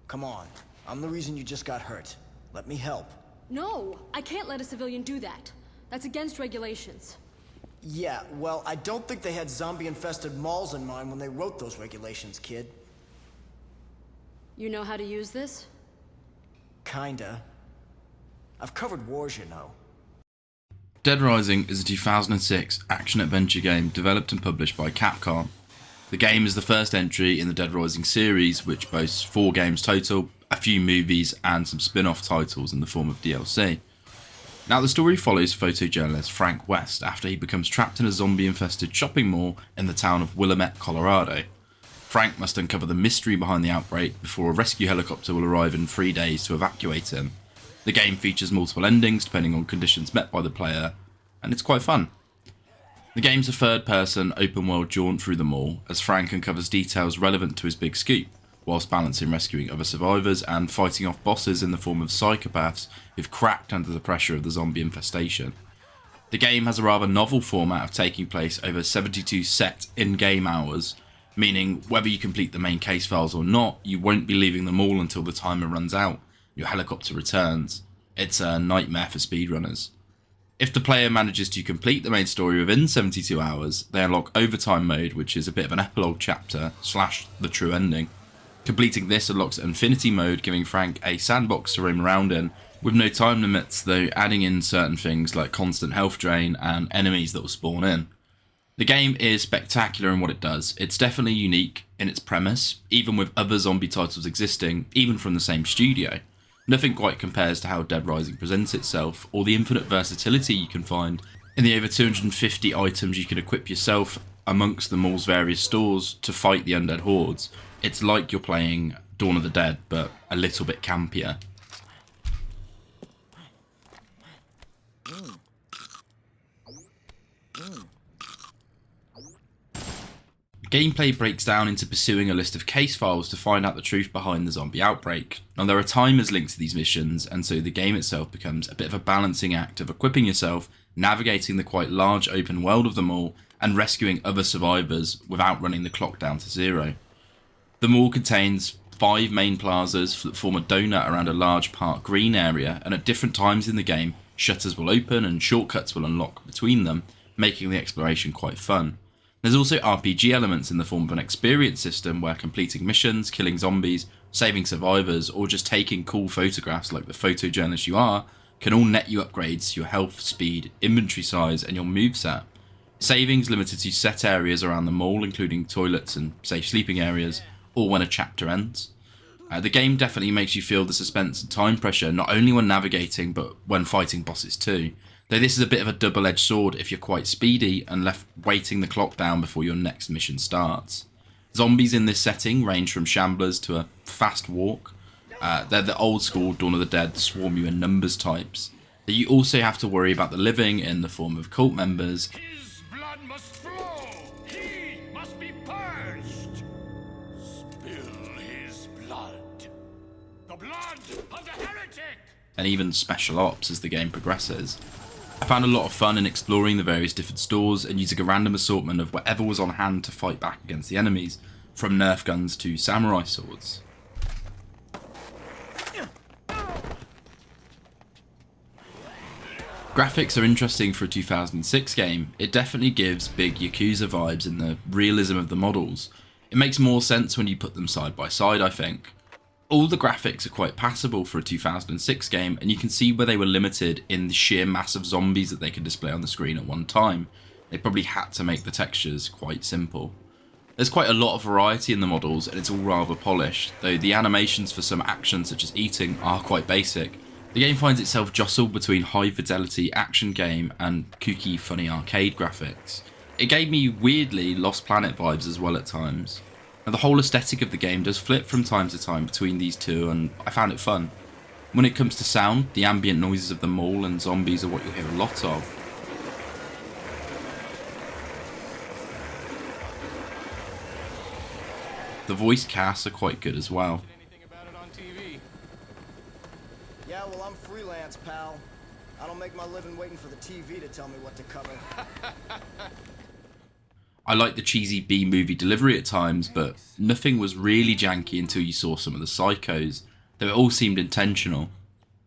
Come on. I'm the reason you just got hurt. Let me help. No, I can't let a civilian do that. That's against regulations. Yeah, well, I don't think they had zombie-infested malls in mind when they wrote those regulations, kid. You know how to use this? Kinda. I've covered wars, you know. Dead Rising is a 2006 action-adventure game developed and published by Capcom. The game is the first entry in the Dead Rising series, which boasts 4 games total, a few movies and some spin-off titles in the form of DLC. Now the story follows photojournalist Frank West after he becomes trapped in a zombie-infested shopping mall in the town of Willamette, Colorado. Frank must uncover the mystery behind the outbreak before a rescue helicopter will arrive in 3 days to evacuate him. The game features multiple endings depending on conditions met by the player, and it's quite fun. The game's a third-person, open-world jaunt through the mall as Frank uncovers details relevant to his big scoop, whilst balancing rescuing other survivors and fighting off bosses in the form of psychopaths who've cracked under the pressure of the zombie infestation. The game has a rather novel format of taking place over 72 set in-game hours, meaning whether you complete the main case files or not, you won't be leaving the mall until the timer runs out. Your helicopter returns. It's a nightmare for speedrunners. If the player manages to complete the main story within 72 hours, they unlock overtime mode, which is a bit of an epilogue chapter / the true ending. Completing this unlocks infinity mode, giving Frank a sandbox to roam around in, with no time limits, though adding in certain things like constant health drain and enemies that will spawn in. The game is spectacular in what it does. It's definitely unique in its premise, even with other zombie titles existing, even from the same studio. Nothing quite compares to how Dead Rising presents itself, or the infinite versatility you can find in the over 250 items you can equip yourself amongst the mall's various stores to fight the undead hordes. It's like you're playing Dawn of the Dead, but a little bit campier. Gameplay breaks down into pursuing a list of case files to find out the truth behind the zombie outbreak. Now there are timers linked to these missions, and so the game itself becomes a bit of a balancing act of equipping yourself, navigating the quite large open world of the mall, and rescuing other survivors without running the clock down to 0. The mall contains 5 main plazas that form a donut around a large park green area, and at different times in the game, shutters will open and shortcuts will unlock between them, making the exploration quite fun. There's also RPG elements in the form of an experience system where completing missions, killing zombies, saving survivors, or just taking cool photographs like the photojournalist you are, can all net you upgrades to your health, speed, inventory size, and your moveset. Savings limited to set areas around the mall, including toilets and safe sleeping areas, or when a chapter ends. The game definitely makes you feel the suspense and time pressure, not only when navigating, but when fighting bosses too. Though this is a bit of a double-edged sword if you're quite speedy and left waiting the clock down before your next mission starts. Zombies in this setting range from shamblers to a fast walk. They're the old school Dawn of the Dead swarm you in numbers types. That you also have to worry about the living in the form of cult members. His blood must flow! He must be purged! Spill his blood! The blood of the heretic! And even special ops as the game progresses. I found a lot of fun in exploring the various different stores and using a random assortment of whatever was on hand to fight back against the enemies, from Nerf guns to samurai swords. Graphics are interesting for a 2006 game. It definitely gives big Yakuza vibes in the realism of the models. It makes more sense when you put them side by side, I think. All the graphics are quite passable for a 2006 game, and you can see where they were limited in the sheer mass of zombies that they could display on the screen at one time. They probably had to make the textures quite simple. There's quite a lot of variety in the models, and it's all rather polished, though the animations for some actions such as eating are quite basic. The game finds itself jostled between high fidelity action game and kooky funny arcade graphics. It gave me weirdly Lost Planet vibes as well at times. Now, the whole aesthetic of the game does flip from time to time between these two, and I found it fun. When it comes to sound, the ambient noises of the mall and zombies are what you'll hear a lot of. The voice casts are quite good as well. Yeah, well, I'm freelance, pal. I don't make my living waiting for the TV to tell me what to cover. I liked the cheesy B-movie delivery at times, but nothing was really janky until you saw some of the psychos, though it all seemed intentional.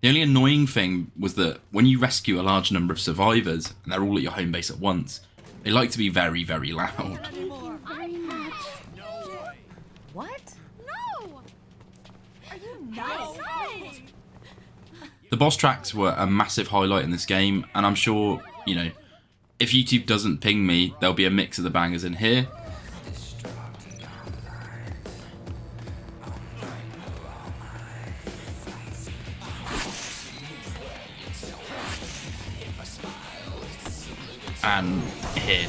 The only annoying thing was that when you rescue a large number of survivors, and they're all at your home base at once, they like to be very, very loud. What? No! Are you nuts? No! The boss tracks were a massive highlight in this game, and I'm sure, you know, if YouTube doesn't ping me, there'll be a mix of the bangers in here. And here.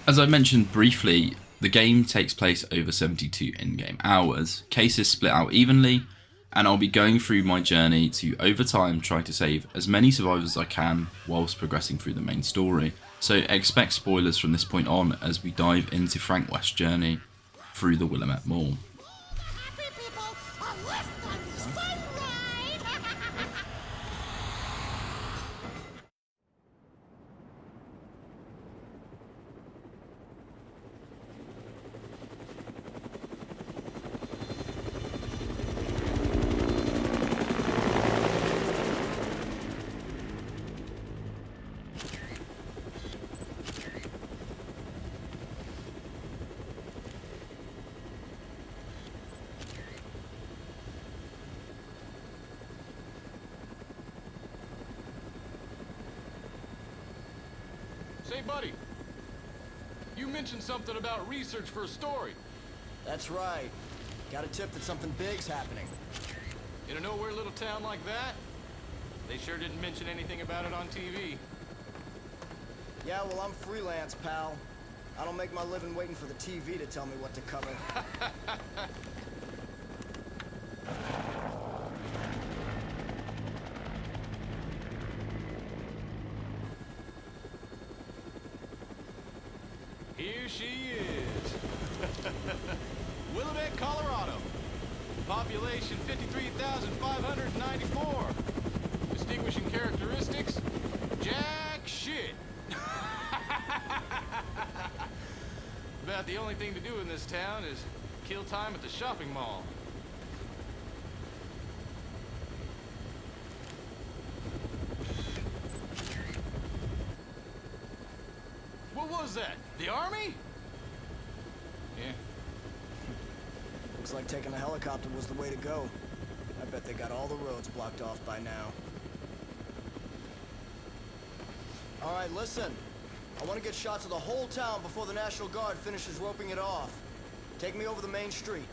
As I mentioned briefly, the game takes place over 72 in-game hours, cases split out evenly, and I'll be going through my journey to, over time, try to save as many survivors as I can whilst progressing through the main story. So expect spoilers from this point on as we dive into Frank West's journey through the Willamette Mall. Happy people, a lift on this fun ride! Say, buddy, you mentioned something about research for a story. That's right. Got a tip that something big's happening. In a nowhere little town like that? They sure didn't mention anything about it on TV. Yeah, well, I'm freelance, pal. I don't make my living waiting for the TV to tell me what to cover. Here she is. Willamette, Colorado. Population 53,594. Distinguishing characteristics? Jack shit. About the only thing to do in this town is kill time at the shopping mall. What was that? The army? Yeah. Looks like taking a helicopter was the way to go. I bet they got all the roads blocked off by now. All right, listen. I want to get shots of the whole town before the National Guard finishes roping it off. Take me over the main street.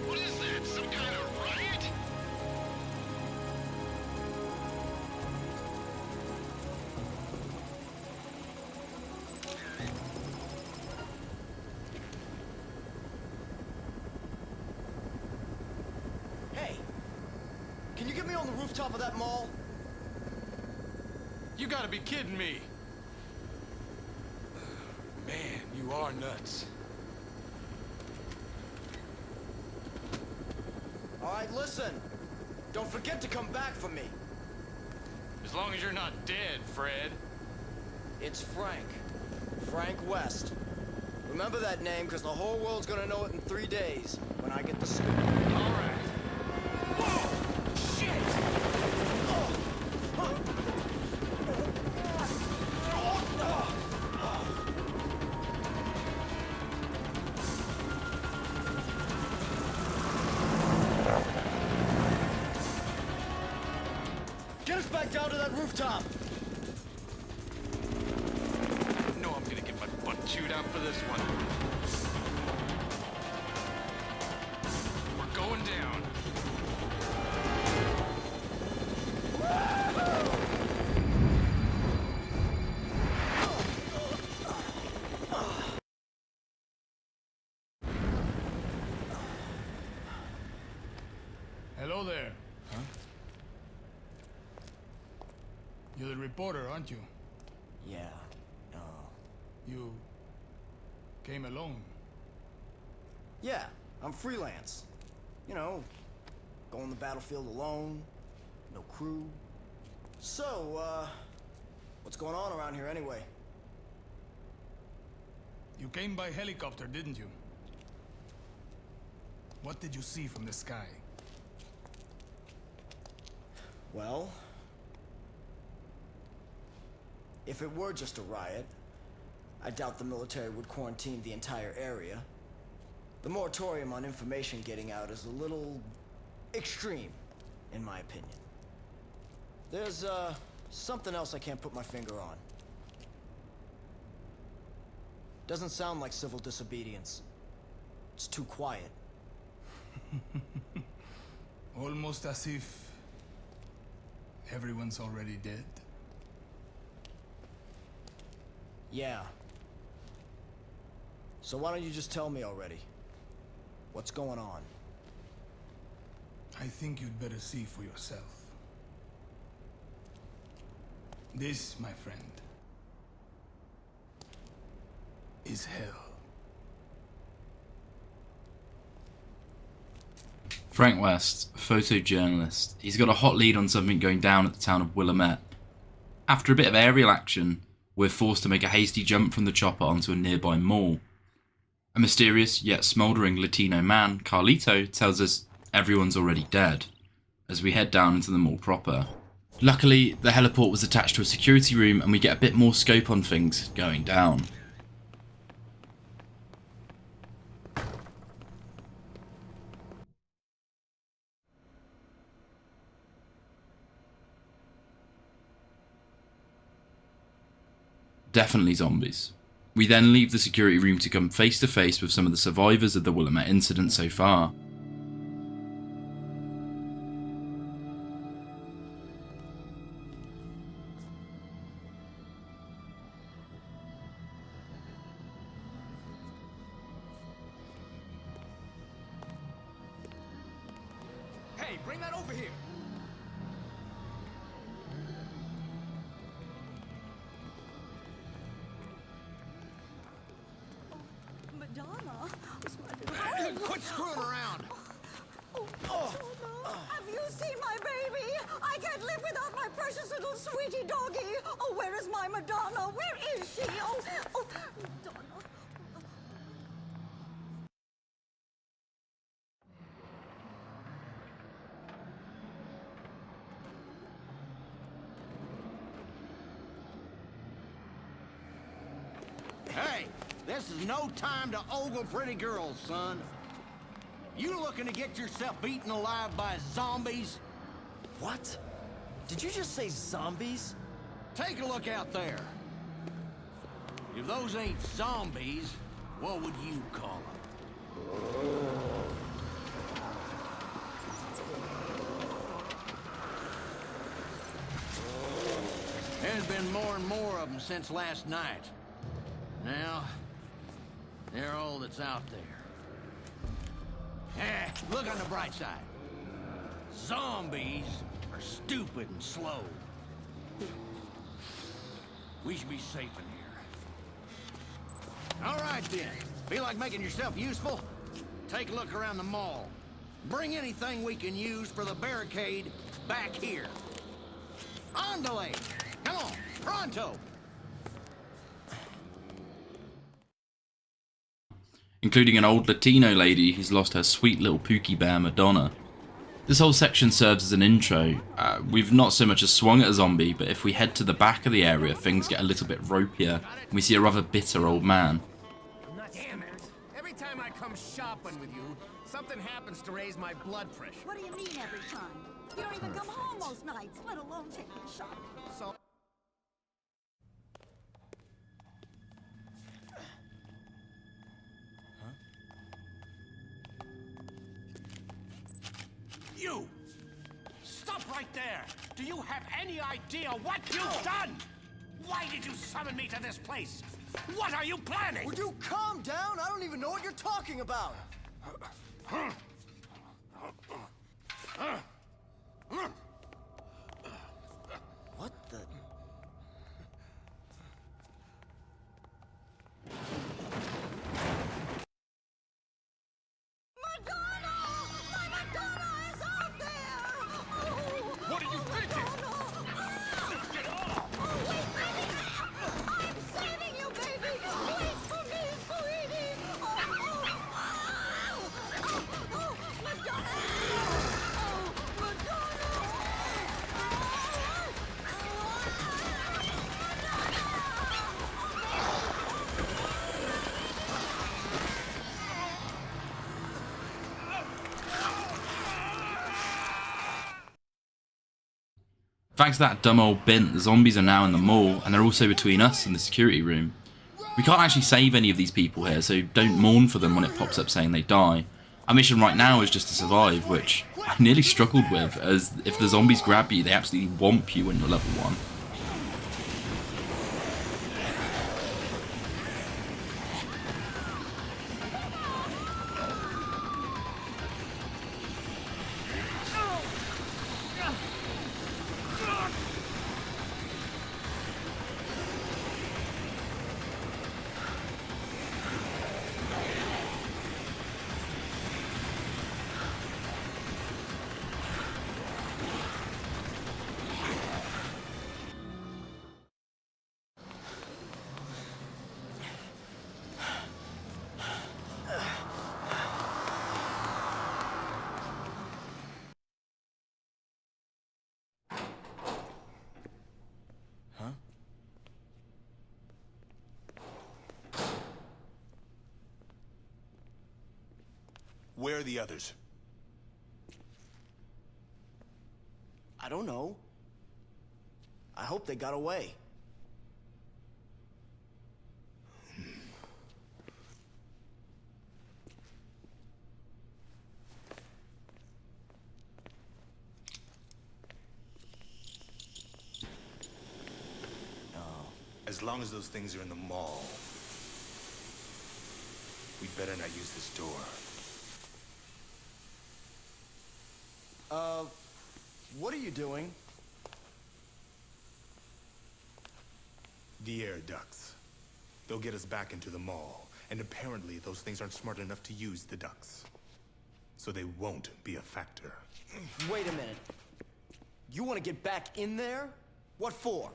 What is that? Some kind of riot? Hey, can you get me on the rooftop of that mall? You gotta be kidding me. Man, you are nuts. All right, listen. Don't forget to come back for me. As long as you're not dead, Fred. It's Frank. Frank West. Remember that name, because the whole world's gonna know it in 3 days, when I get the scoop. All right. us back down to that rooftop! No, I'm gonna get my butt chewed out for this one. We're going down. Hello there. Huh? You're the reporter, aren't you? Yeah, You came alone. yeah, I'm freelance. You know, go on the battlefield alone, no crew. So, what's going on around here anyway? You came by helicopter, didn't you? What did you see from the sky? Well, if it were just a riot, I doubt the military would quarantine the entire area. The moratorium on information getting out is a little extreme, in my opinion. There's, something else I can't put my finger on. Doesn't sound like civil disobedience. It's too quiet. Almost as if everyone's already dead. Yeah. So why don't you just tell me already? What's going on? I think you'd better see for yourself. This, my friend, is hell. Frank West, photojournalist. He's got a hot lead on something going down at the town of Willamette. After a bit of aerial action, we're forced to make a hasty jump from the chopper onto a nearby mall. A mysterious yet smouldering Latino man, Carlito, tells us everyone's already dead, as we head down into the mall proper. Luckily, the heliport was attached to a security room and we get a bit more scope on things going down. Definitely zombies. We then leave the security room to come face to face with some of the survivors of the Willamette incident so far. Hey, bring that over here. Madonna? Quit screwing around. Have you seen my baby? I can't live without my precious little sweetie doggy. Oh, where is my Madonna? Where is she? Oh, Madonna. Hey, this is no time to ogle pretty girls, son. You looking to get yourself eaten alive by zombies? What? Did you just say zombies? Take a look out there. If those ain't zombies, what would you call them? There's been more and more of them since last night. Now, they're all that's out there. Look on the bright side. Zombies are stupid and slow. We should be safe in here. All right, then. Feel like making yourself useful? Take a look around the mall. Bring anything we can use for the barricade back here. Andale! Come on, pronto! Including an old Latino lady who's lost her sweet little Pookie Bear Madonna. This whole section serves as an intro. We've not so much as swung at a zombie, but if we head to the back of the area, things get a little bit ropier, and we see a rather bitter old man. Damn it. Every time I come shopping with you, something happens to raise my blood pressure. What do you mean every time? You don't even come home most nights, let alone take me shopping. So... You! Stop right there! Do you have any idea what you've done? Why did you summon me to this place? What are you planning? Would you calm down? I don't even know what you're talking about. What the... Madonna! My Madonna is out there! Oh, What are you thinking? Madonna! Get off! Oh, wait, baby! I'm saving you, baby! Wait for me, sweetie! Madonna! Oh, Madonna! Thanks to that dumb old bint, the zombies are now in the mall, and they're also between us and the security room. We can't actually save any of these people here, so don't mourn for them when it pops up saying they die. Our mission right now is just to survive, which I nearly struggled with, as if the zombies grab you, they absolutely whomp you when you're level 1. Where are the others? I don't know. I hope they got away. As long as those things are in the mall, we'd better not use this door. What are you doing? The air ducts. They'll get us back into the mall, and apparently those things aren't smart enough to use the ducts. So they won't be a factor. Wait a minute. You want to get back in there? What for?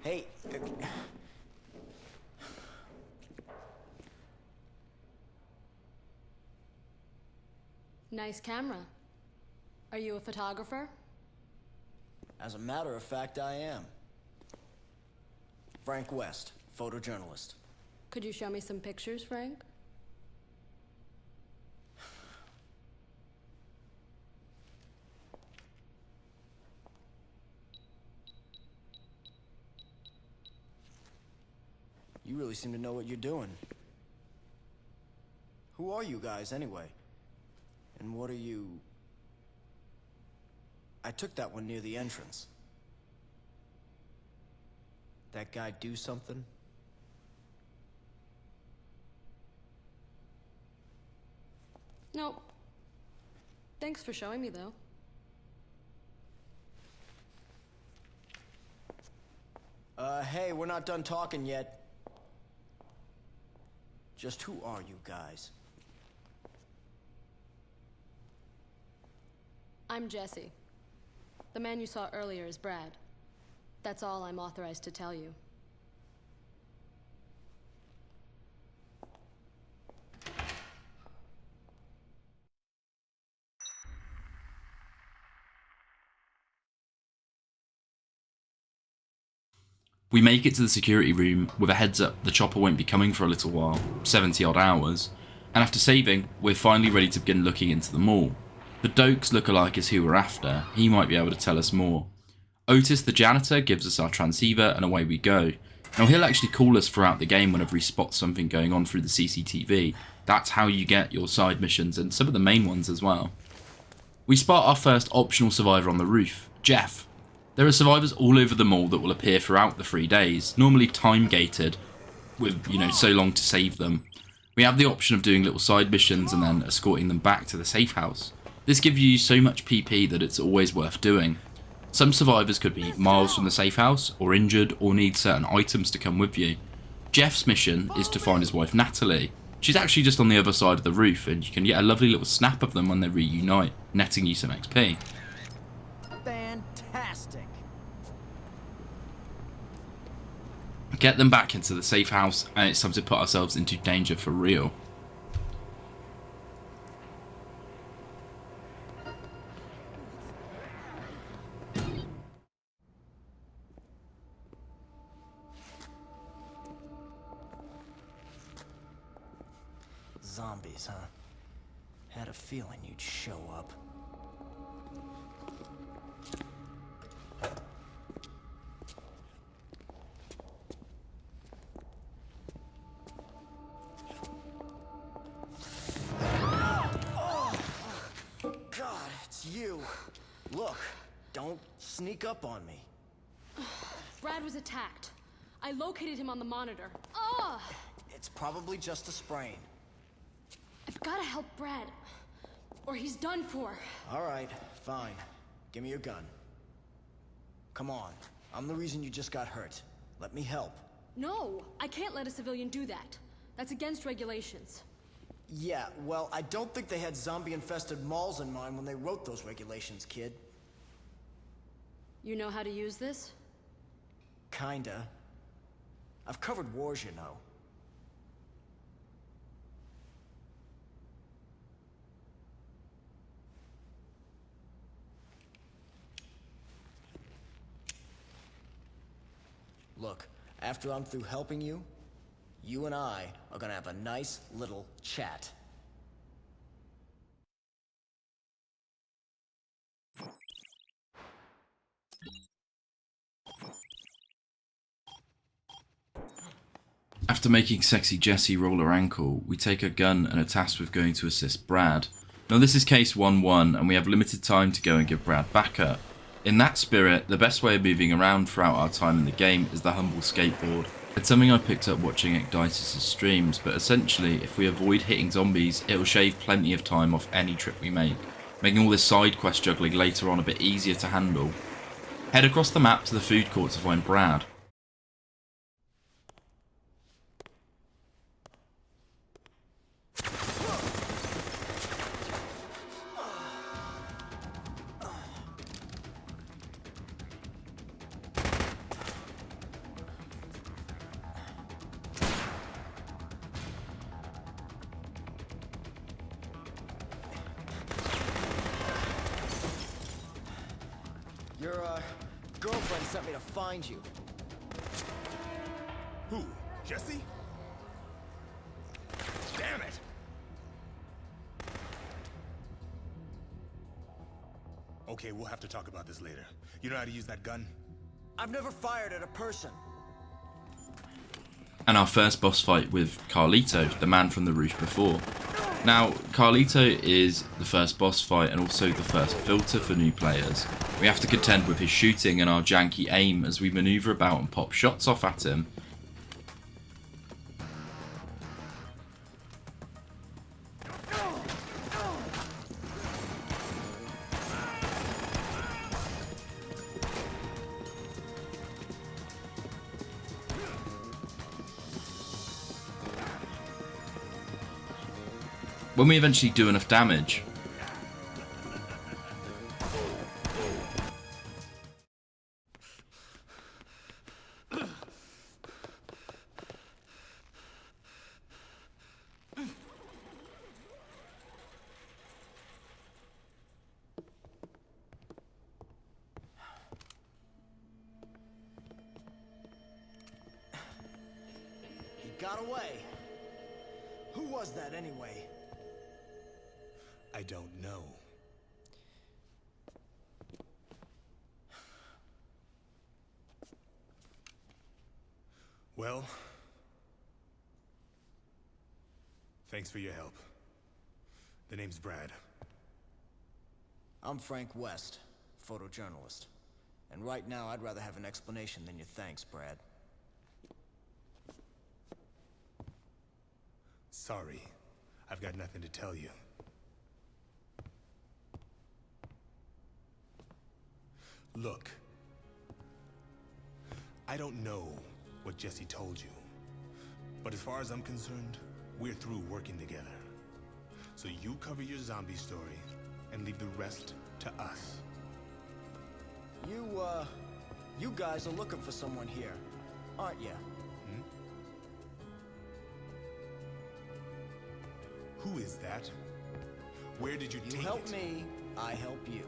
Hey. Nice camera. Are you a photographer? As a matter of fact, I am. Frank West, photojournalist. Could you show me some pictures, Frank? You really seem to know what you're doing. Who are you guys, anyway? And what are you... I took that one near the entrance. That guy do something? Nope. Thanks for showing me, though. Hey, we're not done talking yet. Just who are you guys? I'm Jesse. The man you saw earlier is Brad. That's all I'm authorized to tell you. We make it to the security room with a heads up the chopper won't be coming for a little while, 70 odd hours, and after saving, we're finally ready to begin looking into the mall. The Dokes lookalike is who we're after, he might be able to tell us more. Otis the janitor gives us our transceiver and away we go. Now he'll actually call us throughout the game whenever he spots something going on through the CCTV. That's how you get your side missions and some of the main ones as well. We spot our first optional survivor on the roof, Jeff. There are survivors all over the mall that will appear throughout the 3 days, normally time gated with, so long to save them. We have the option of doing little side missions and then escorting them back to the safe house. This gives you so much PP that it's always worth doing. Some survivors could be miles from the safe house, or injured, or need certain items to come with you. Jeff's mission is to find his wife Natalie. She's actually just on the other side of the roof, and you can get a lovely little snap of them when they reunite, netting you some XP. Fantastic. Get them back into the safe house, and it's time to put ourselves into danger for real. Zombies, huh? Had a feeling you'd show up. God, it's you. Look, don't sneak up on me. Brad was attacked. I located him on the monitor. Ugh! It's probably just a sprain. I've gotta help Brad, or he's done for. All right, fine. Give me your gun. Come on. I'm the reason you just got hurt. Let me help. No, I can't let a civilian do that. That's against regulations. Yeah, well, I don't think they had zombie-infested malls in mind when they wrote those regulations, kid. You know how to use this? Kinda. I've covered wars, you know. Look, after I'm through helping you, you and I are gonna have a nice little chat. After making sexy Jessie roll her ankle, we take her gun and are tasked with going to assist Brad. Now this is case 1-1 and we have limited time to go and give Brad backup. In that spirit, the best way of moving around throughout our time in the game is the humble skateboard. It's something I picked up watching Ecdysis' streams, but essentially if we avoid hitting zombies, it'll shave plenty of time off any trip we make, making all this side quest juggling later on a bit easier to handle. Head across the map to the food court to find Brad. Your, girlfriend sent me to find you. Who? Jesse? Damn it! Okay, we'll have to talk about this later. You know how to use that gun? I've never fired at a person. And our first boss fight with Carlito, the man from the roof before. Now, Carlito is the first boss fight and also the first filter for new players. We have to contend with his shooting and our janky aim as we manoeuvre about and pop shots off at him. When we eventually do enough damage, got away. Who was that anyway? I don't know. Well, thanks for your help. The name's Brad. I'm Frank West, photojournalist. And right now, I'd rather have an explanation than your thanks, Brad. Sorry, I've got nothing to tell you. Look, I don't know what Jesse told you, but as far as I'm concerned, we're through working together. So you cover your zombie story and leave the rest to us. You guys are looking for someone here, aren't you? Who is that? Where did you take it? You help me, I help you.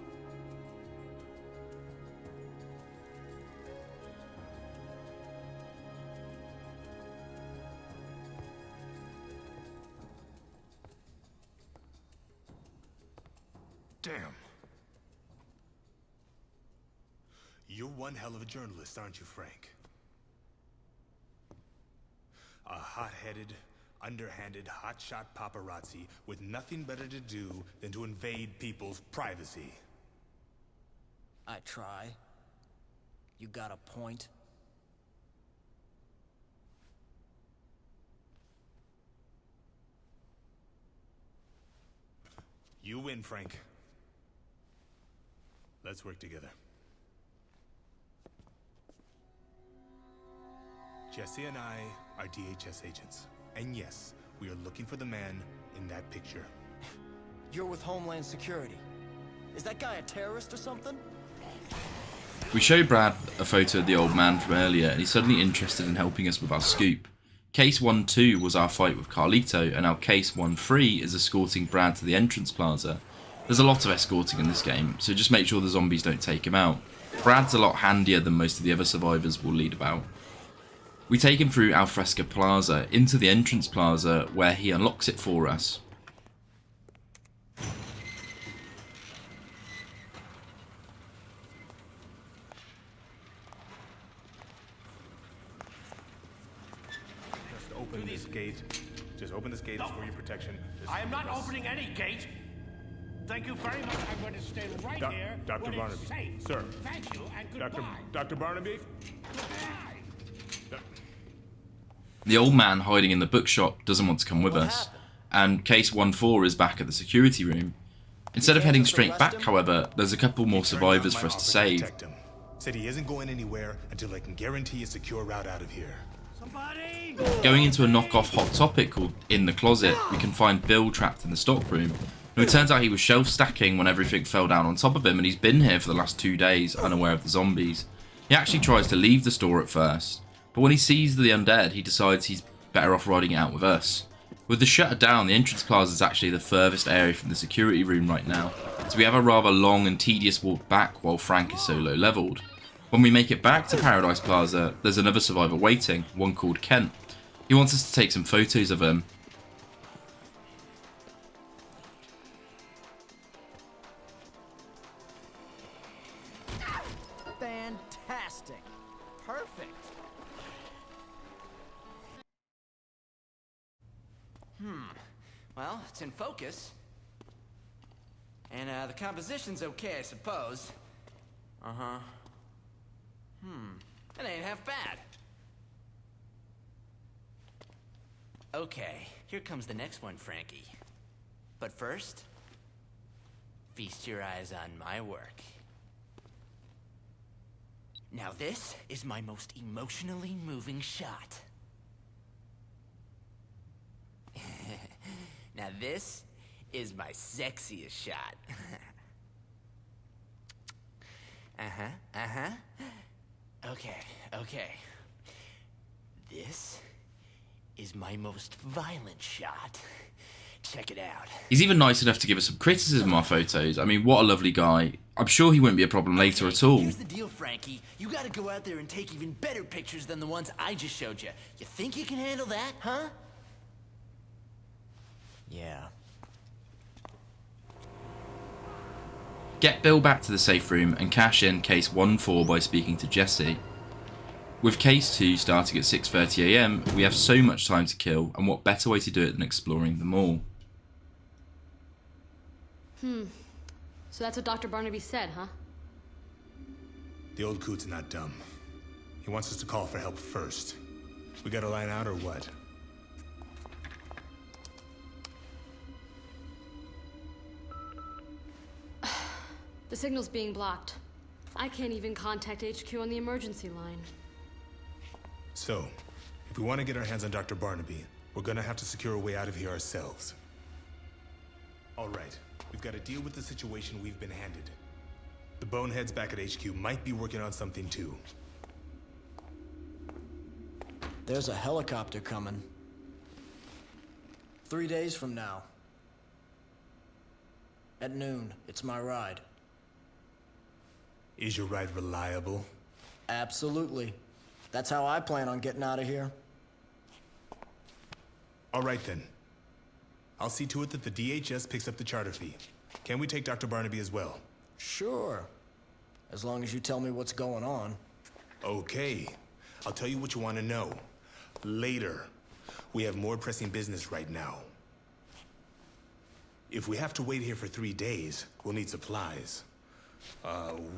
Damn. You're one hell of a journalist, aren't you, Frank? A hot-headed, underhanded, hotshot paparazzi with nothing better to do than to invade people's privacy. I try. You got a point? You win, Frank. Let's work together. Jesse and I are DHS agents. And yes, we are looking for the man in that picture. You're with Homeland Security. Is that guy a terrorist or something? We show Brad a photo of the old man from earlier, and he's suddenly interested in helping us with our scoop. Case 1-2 was our fight with Carlito, and now Case 1-3 is escorting Brad to the entrance plaza. There's a lot of escorting in this game, so just make sure the zombies don't take him out. Brad's a lot handier than most of the other survivors we'll lead about. We take him through Alfresca Plaza into the entrance plaza where he unlocks it for us. Just open this gate. Just open this gate. It's for your protection. I am not opening any gate. Thank you very much. I'm going to stay right here. Dr. where Barnaby. it's safe. Sir. Thank you and goodbye. Dr. Barnaby? Goodbye. The old man hiding in the bookshop doesn't want to come with us, and Case 1-4 is back at the security room. Instead of heading straight back, however, there's a couple more survivors for us to save. Said he isn't going anywhere until I can guarantee a secure route out of here. Somebody! Going into a knockoff Hot Topic called In the Closet, we can find Bill trapped in the stockroom. And it turns out he was shelf stacking when everything fell down on top of him, and he's been here for the last 2 days, unaware of the zombies. He actually tries to leave the store at first, but when he sees the undead, he decides he's better off riding it out with us. With the shutter down, the entrance plaza is actually the furthest area from the security room right now, so we have a rather long and tedious walk back while Frank is so low leveled. When we make it back to Paradise Plaza, there's another survivor waiting, one called Kent. He wants us to take some photos of him. Fantastic. Perfect. Well, it's in focus. And, the composition's okay, I suppose. Uh-huh. That ain't half bad. Okay, here comes the next one, Frankie. But first, feast your eyes on my work. Now this is my most emotionally moving shot. Now this is my sexiest shot. Okay. This is my most violent shot. Check it out. He's even nice enough to give us some criticism of our photos. I mean, what a lovely guy. I'm sure he won't be a problem later at all. Here's the deal, Frankie. You gotta go out there and take even better pictures than the ones I just showed you. You think you can handle that, huh? Yeah. Get Bill back to the safe room and cash in case 1-4 by speaking to Jesse. With case 2 starting at 6:30 AM, we have so much time to kill, and what better way to do it than exploring the mall? So that's what Dr. Barnaby said, huh? The old coot's not dumb. He wants us to call for help first. We gotta line out or what? The signal's being blocked. I can't even contact HQ on the emergency line. So, if we want to get our hands on Dr. Barnaby, we're gonna have to secure a way out of here ourselves. All right, we've got to deal with the situation we've been handed. The boneheads back at HQ might be working on something too. There's a helicopter coming. 3 days from now. At noon, it's my ride. Is your ride reliable? Absolutely. That's how I plan on getting out of here. All right then. I'll see to it that the DHS picks up the charter fee. Can we take Dr. Barnaby as well? Sure. As long as you tell me what's going on. Okay. I'll tell you what you want to know. Later. We have more pressing business right now. If we have to wait here for 3 days, we'll need supplies.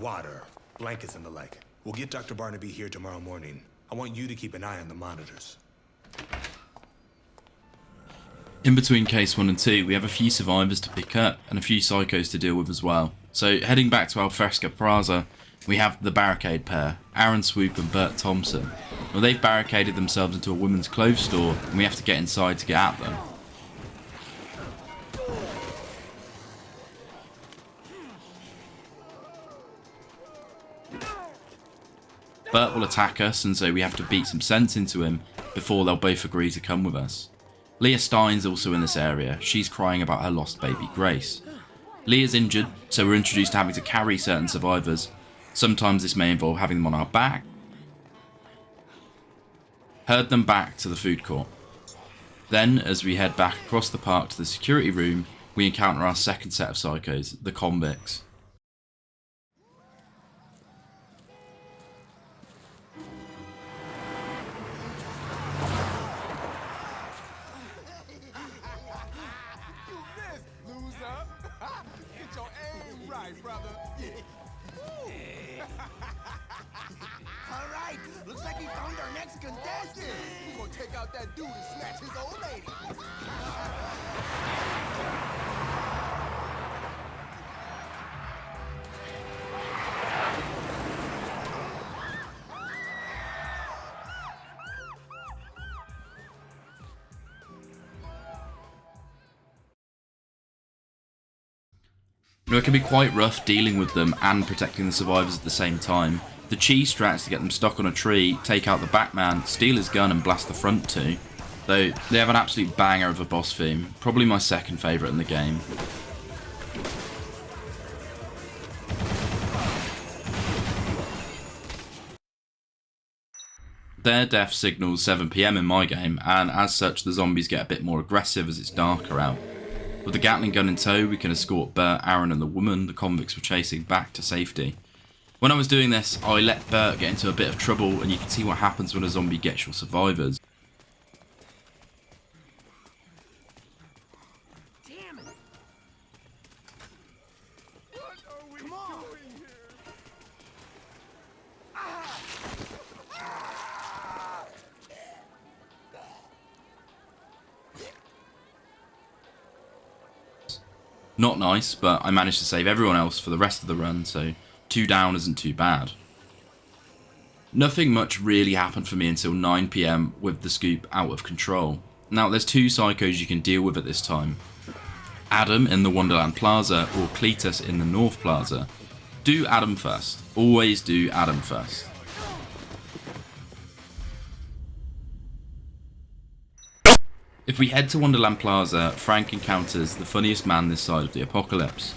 Water, blankets and the like. We'll get Dr. Barnaby here tomorrow morning. I want you to keep an eye on the monitors. In between case 1 and 2, we have a few survivors to pick up and a few psychos to deal with as well. So heading back to Alfresca Plaza, we have the barricade pair, Aaron Swoop and Bert Thompson. Well, they've barricaded themselves into a women's clothes store and we have to get inside to get at them. Bert will attack us, and so we have to beat some sense into him before they'll both agree to come with us. Leah Stein's also in this area. She's crying about her lost baby Grace. Leah's injured, so we're introduced to having to carry certain survivors. Sometimes this may involve having them on our back. Herd them back to the food court. Then, as we head back across the park to the security room, we encounter our second set of psychos, the convicts. Alright, looks like we found our next contestant. We're gonna take out that dude and snatch his old lady. You know, it can be quite rough dealing with them and protecting the survivors at the same time. The cheese strats to get them stuck on a tree, take out the back man, steal his gun and blast the front two. Though, they have an absolute banger of a boss theme, probably my second favourite in the game. Their death signals 7 PM in my game, and as such the zombies get a bit more aggressive as it's darker out. With the Gatling gun in tow, we can escort Bert, Aaron and the woman the convicts were chasing back to safety. When I was doing this, I let Bert get into a bit of trouble, and you can see what happens when a zombie gets your survivors. Damn it! What are we doing here? Not nice, but I managed to save everyone else for the rest of the run, so 2 down isn't too bad. Nothing much really happened for me until 9 PM with the scoop out of control. Now there's 2 psychos you can deal with at this time. Adam in the Wonderland Plaza or Cletus in the North Plaza. Do Adam first. Always do Adam first. If we head to Wonderland Plaza, Frank encounters the funniest man this side of the apocalypse.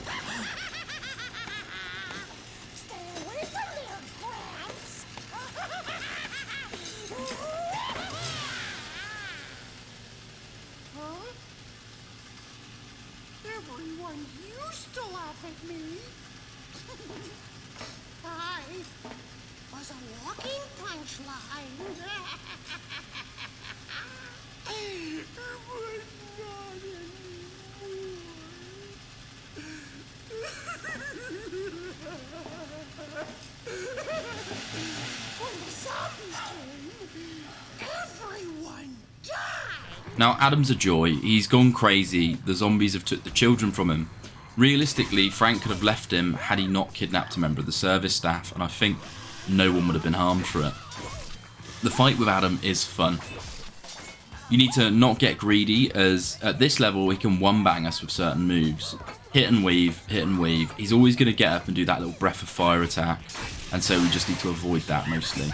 Everyone used to laugh at me. I was a walking punchline. But not when the zombies came, everyone died. Now, Adam's a joy. He's gone crazy. The zombies have took the children from him. Realistically, Frank could have left him had he not kidnapped a member of the service staff, and I think no one would have been harmed for it. The fight with Adam is fun. You need to not get greedy, as at this level he can one-bang us with certain moves. Hit and weave, hit and weave. He's always going to get up and do that little breath of fire attack, and so we just need to avoid that mostly.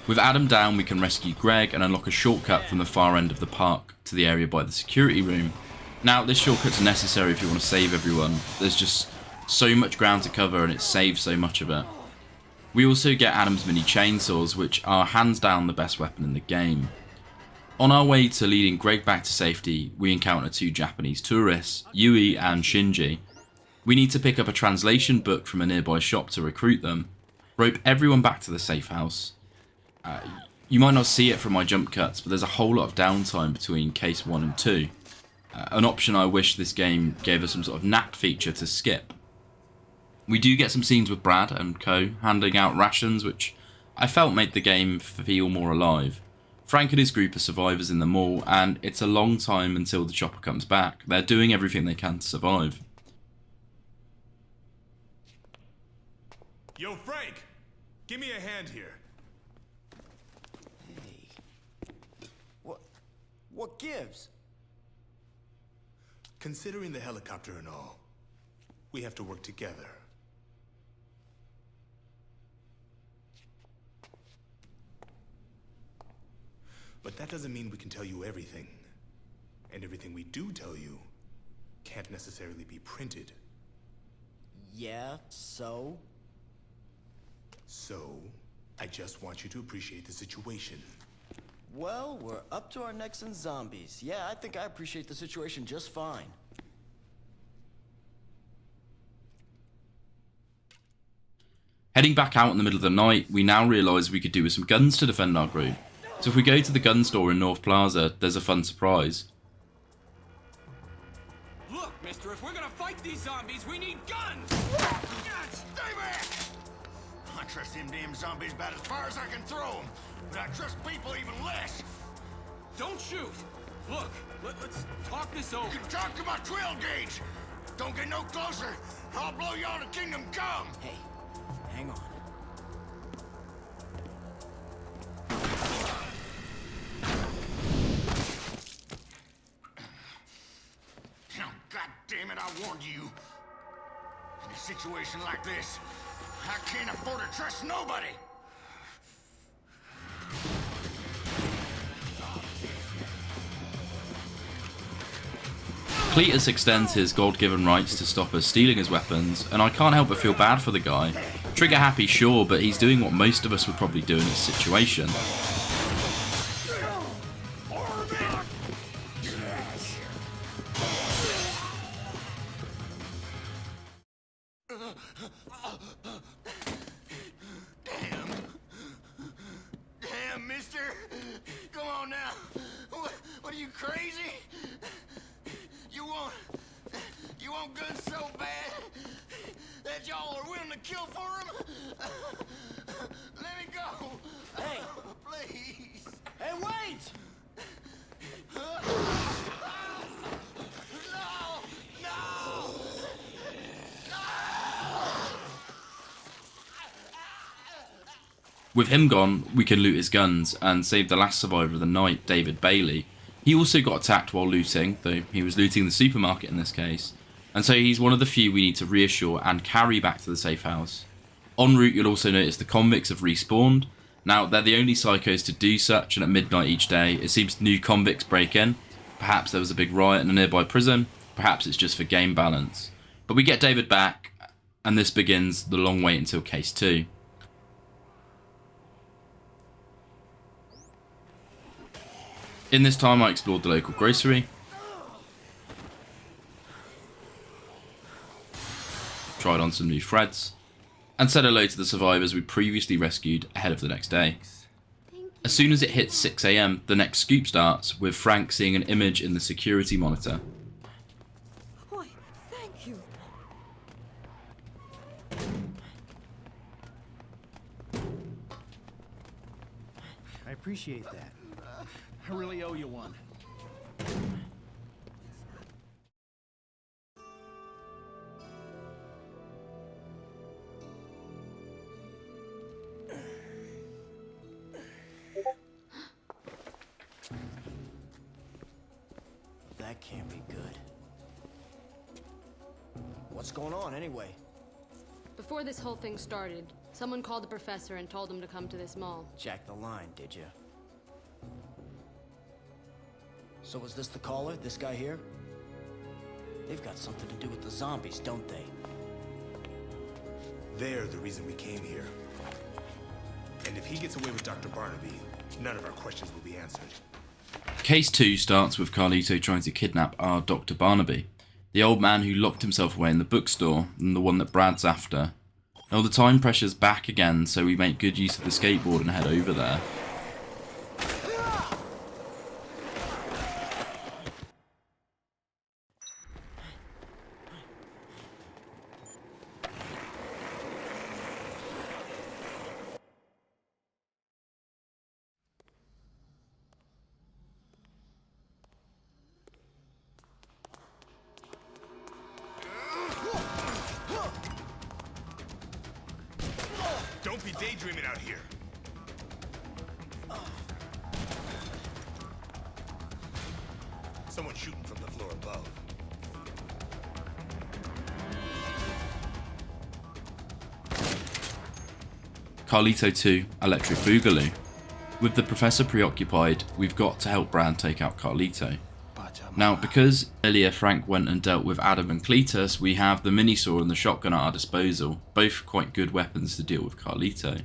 With Adam down, we can rescue Greg and unlock a shortcut from the far end of the park to the area by the security room. Now, this shortcut's necessary if you want to save everyone. There's just so much ground to cover and it saves so much of it. We also get Adam's mini chainsaws, which are hands down the best weapon in the game. On our way to leading Greg back to safety, we encounter two Japanese tourists, Yui and Shinji. We need to pick up a translation book from a nearby shop to recruit them, rope everyone back to the safe house. You might not see it from my jump cuts, but there's a whole lot of downtime between case 1 and 2. An option I wish this game gave us some sort of nap feature to skip. We do get some scenes with Brad and co handing out rations, which I felt made the game feel more alive. Frank and his group are survivors in the mall, and it's a long time until the chopper comes back. They're doing everything they can to survive. Yo, Frank! Give me a hand here. What gives? Considering the helicopter and all, we have to work together. But that doesn't mean we can tell you everything. And everything we do tell you can't necessarily be printed. Yeah, so? So, I just want you to appreciate the situation. Well, we're up to our necks in zombies. Yeah, I think I appreciate the situation just fine. Heading back out in the middle of the night, we now realise we could do with some guns to defend our group. So if we go to the gun store in North Plaza, there's a fun surprise. Look, mister, if we're gonna fight these zombies, we need guns! Stay back! I trust them damn zombies about as far as I can throw them, but I trust people even less. Don't shoot! Look, let's talk this over. You can talk to my 12 gauge. Don't get no closer, I'll blow y'all to Kingdom Come. Hey, hang on. God damn it, I warned you. In a situation like this, I can't afford to trust nobody. Cletus extends his God-given rights to stop us stealing his weapons, and I can't help but feel bad for the guy. Trigger happy, sure, but he's doing what most of us would probably do in this situation. Damn, mister. Come on now. What are you, crazy? You want guns so bad that y'all are willing to kill for them? Let me go. Hey. Please. Hey, wait! No! No! With him gone, we can loot his guns and save the last survivor of the night, David Bailey. He also got attacked while looting, though he was looting the supermarket in this case, and so he's one of the few we need to reassure and carry back to the safe house. En route, you'll also notice the convicts have respawned. Now, they're the only psychos to do such, and at midnight each day, it seems new convicts break in. Perhaps there was a big riot in a nearby prison, perhaps it's just for game balance. But we get David back, and this begins the long wait until Case 2. In this time, I explored the local grocery, tried on some new threads, and said hello to the survivors we previously rescued ahead of the next day. As soon as it hits 6 AM, the next scoop starts, with Frank seeing an image in the security monitor. Why, thank you. I appreciate that. I really owe you one. That can't be good. What's going on anyway? Before this whole thing started, someone called the professor and told him to come to this mall. Jack the line, did you? So was this the caller, this guy here? They've got something to do with the zombies, don't they? They're the reason we came here. And if he gets away with Dr. Barnaby, none of our questions will be answered. Case 2 starts with Carlito trying to kidnap our Dr. Barnaby, the old man who locked himself away in the bookstore and the one that Brad's after. Now the time pressure's back again, so we make good use of the skateboard and head over there. Don't be daydreaming out here. Someone's shooting from the floor above. Carlito 2, Electric Boogaloo. With the professor preoccupied, we've got to help Brad take out Carlito. Now, because earlier Frank went and dealt with Adam and Cletus, we have the mini saw and the shotgun at our disposal, both quite good weapons to deal with Carlito.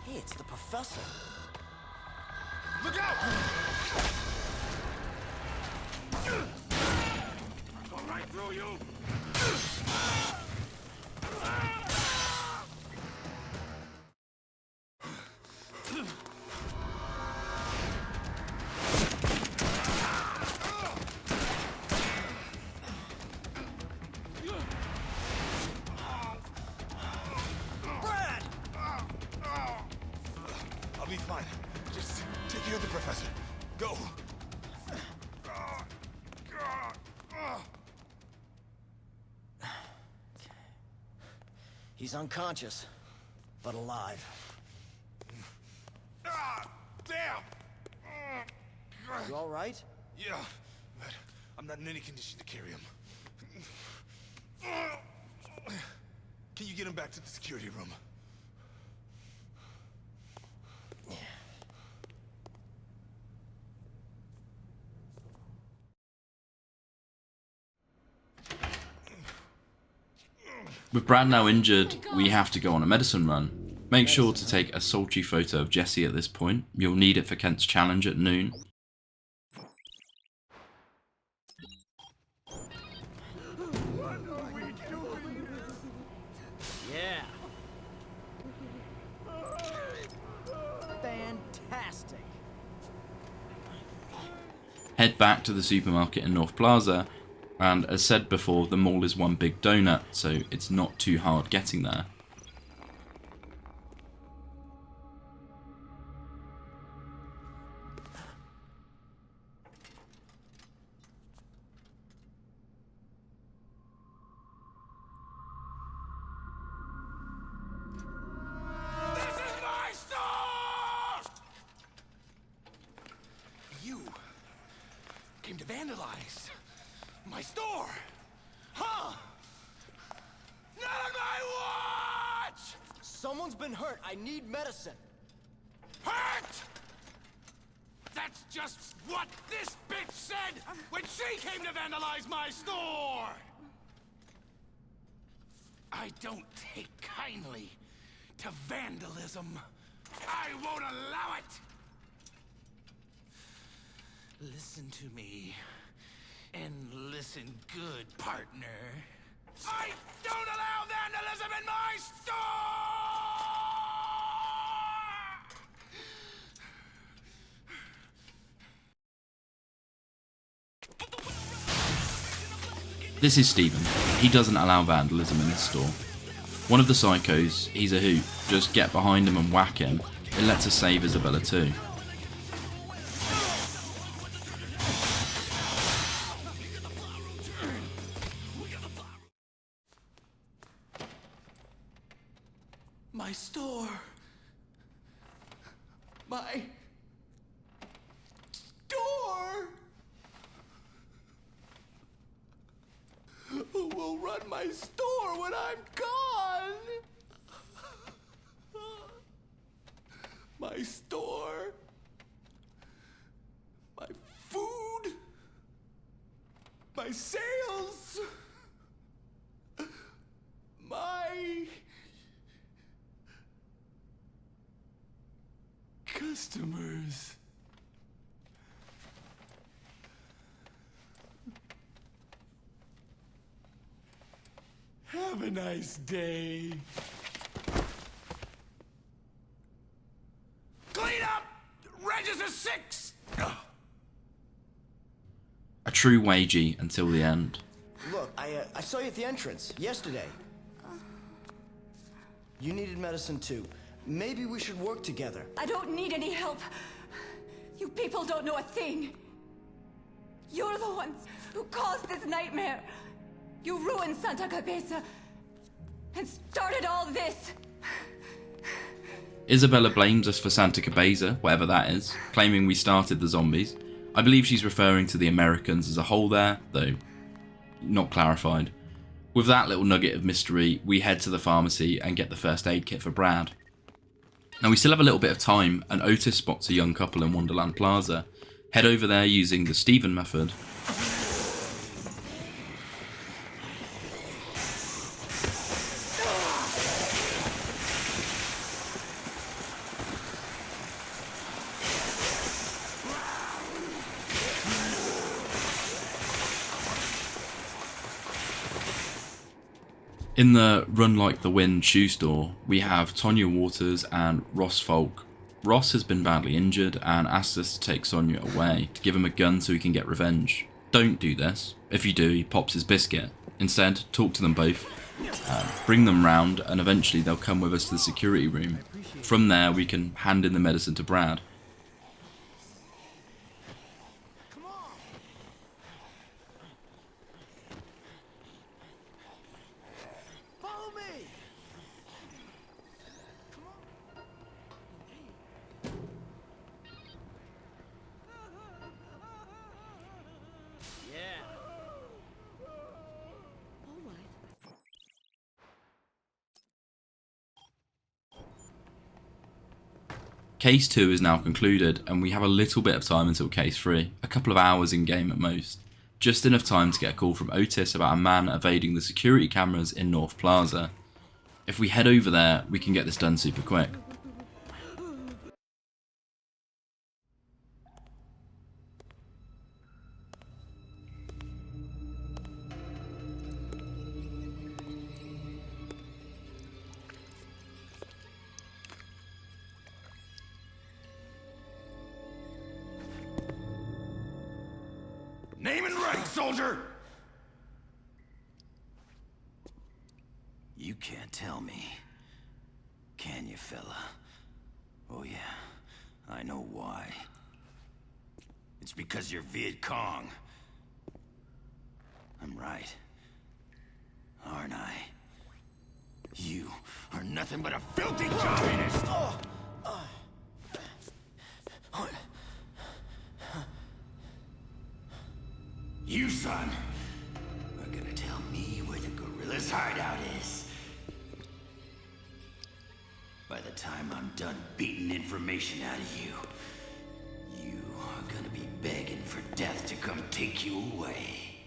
Hey, it's the professor. Look out! Go right through you! I'll be fine. Just take care of the professor. Go. He's unconscious, but alive. Damn! You all right? Yeah, but I'm not in any condition to carry him. Can you get him back to the security room? With Brad now injured, we have to go on a medicine run. Make sure to take a sultry photo of Jesse at this point. You'll need it for Kent's challenge at noon. Yeah. Fantastic. Head back to the supermarket in North Plaza, and as said before, the mall is one big donut, so it's not too hard getting there. vandalize my store? Huh? Not on my watch! Someone's been hurt. I need medicine. Hurt? That's just what this bitch said when she came to vandalize my store! I don't take kindly to vandalism. I won't allow it! Listen to me, and listen good, partner. I don't allow vandalism in my store! This is Stephen. He doesn't allow vandalism in his store. One of the psychos, he's a hoot. Just get behind him and whack him. It lets us save Isabella too. My store. My store. Who will run my store when I'm gone? My store. My food. My sales. My customers. Have a nice day. Clean up! Register 6! A true wagey until the end. Look, I saw you at the entrance yesterday. You needed medicine too. Maybe we should work together. I don't need any help. You people don't know a thing. You're the ones who caused this nightmare. You ruined Santa Cabeza and started all this. Isabella blames us for Santa Cabeza, whatever that is, claiming we started the zombies. I believe she's referring to the Americans as a whole there, though not clarified. With that little nugget of mystery, we head to the pharmacy and get the first aid kit for Brad. Now we still have a little bit of time, and Otis spots a young couple in Wonderland Plaza. Head over there using the Stephen method. In the Run Like the Wind shoe store, we have Tonya Waters and Ross Folk. Ross has been badly injured and asks us to take Sonia away, to give him a gun so he can get revenge. Don't do this. If you do, he pops his biscuit. Instead, talk to them both, bring them round, and eventually they'll come with us to the security room. From there, we can hand in the medicine to Brad. Case 2 is now concluded, and we have a little bit of time until Case 3, a couple of hours in game at most. Just enough time to get a call from Otis about a man evading the security cameras in North Plaza. If we head over there, we can get this done super quick. Name and rank, soldier! You can't tell me, can you, fella? Oh yeah, I know why. It's because you're Viet Cong. I'm right, aren't I? You are nothing but a filthy communist! You, son, are gonna tell me where the gorilla's hideout is. By the time I'm done beating information out of you, you are gonna be begging for death to come take you away.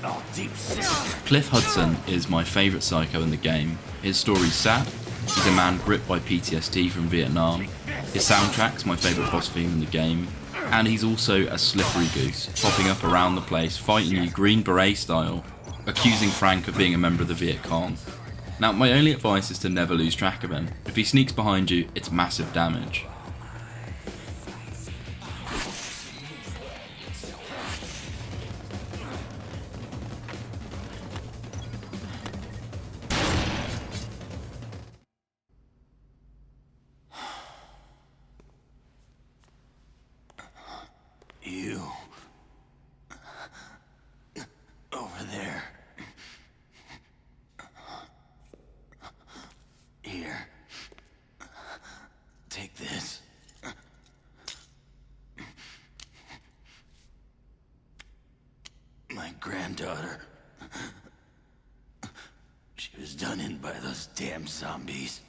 Oh, deep sister. Cliff Hudson is my favourite psycho in the game. His story's sad, he's a man gripped by PTSD from Vietnam, his soundtrack's my favourite boss theme in the game, and he's also a slippery goose, popping up around the place, fighting you Green Beret style, accusing Frank of being a member of the Viet Cong. Now, my only advice is to never lose track of him. If he sneaks behind you, it's massive damage. You. Over there. Here. Take this. My granddaughter. She was done in by those damn zombies.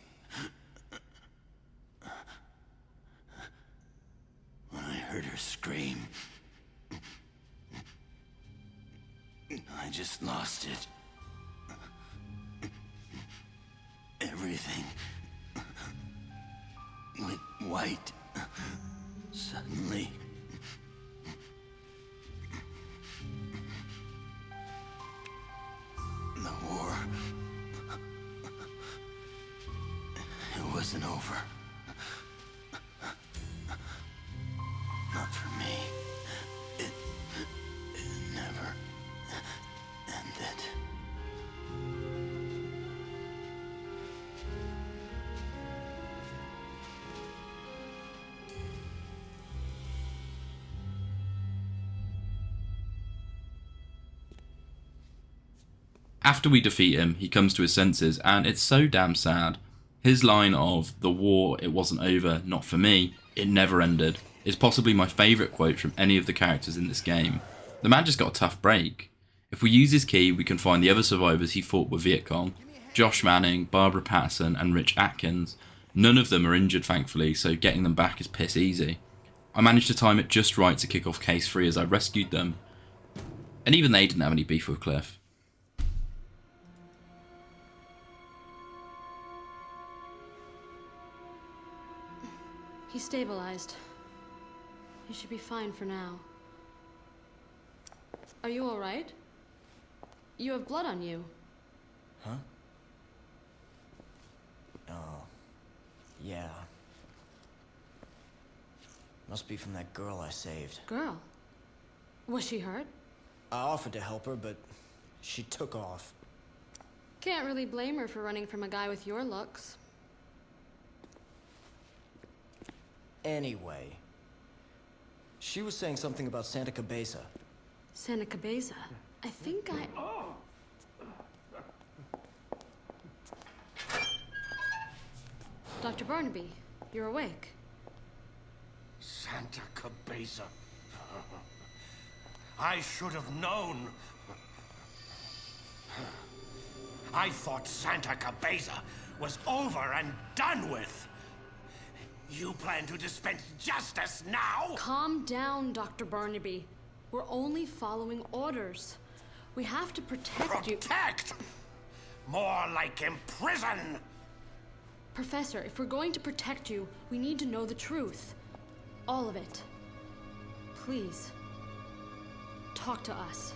When I heard her scream, I just lost it. Everything went white suddenly. The war, it wasn't over. Not for me. It never ended. After we defeat him, he comes to his senses, and it's so damn sad. His line of, "The war, it wasn't over, not for me, it never ended," is possibly my favourite quote from any of the characters in this game. The man just got a tough break. If we use his key, we can find the other survivors he fought with Viet Cong: Josh Manning, Barbara Patterson, and Rich Atkins. None of them are injured, thankfully, so getting them back is piss easy. I managed to time it just right to kick off Case 3 as I rescued them, and even they didn't have any beef with Cliff. He's stabilized. He should be fine for now. Are you alright? You have blood on you. Huh? Oh, yeah. Must be from that girl I saved. Girl? Was she hurt? I offered to help her, but she took off. Can't really blame her for running from a guy with your looks. Anyway, she was saying something about Santa Cabeza. Santa Cabeza? I think I... Dr. Barnaby, you're awake. Santa Cabeza. I should have known. I thought Santa Cabeza was over and done with. You plan to dispense justice now? Calm down, Dr. Barnaby. We're only following orders. We have to protect you. Protect? More like imprison. Professor, if we're going to protect you, we need to know the truth. All of it. Please. Talk to us.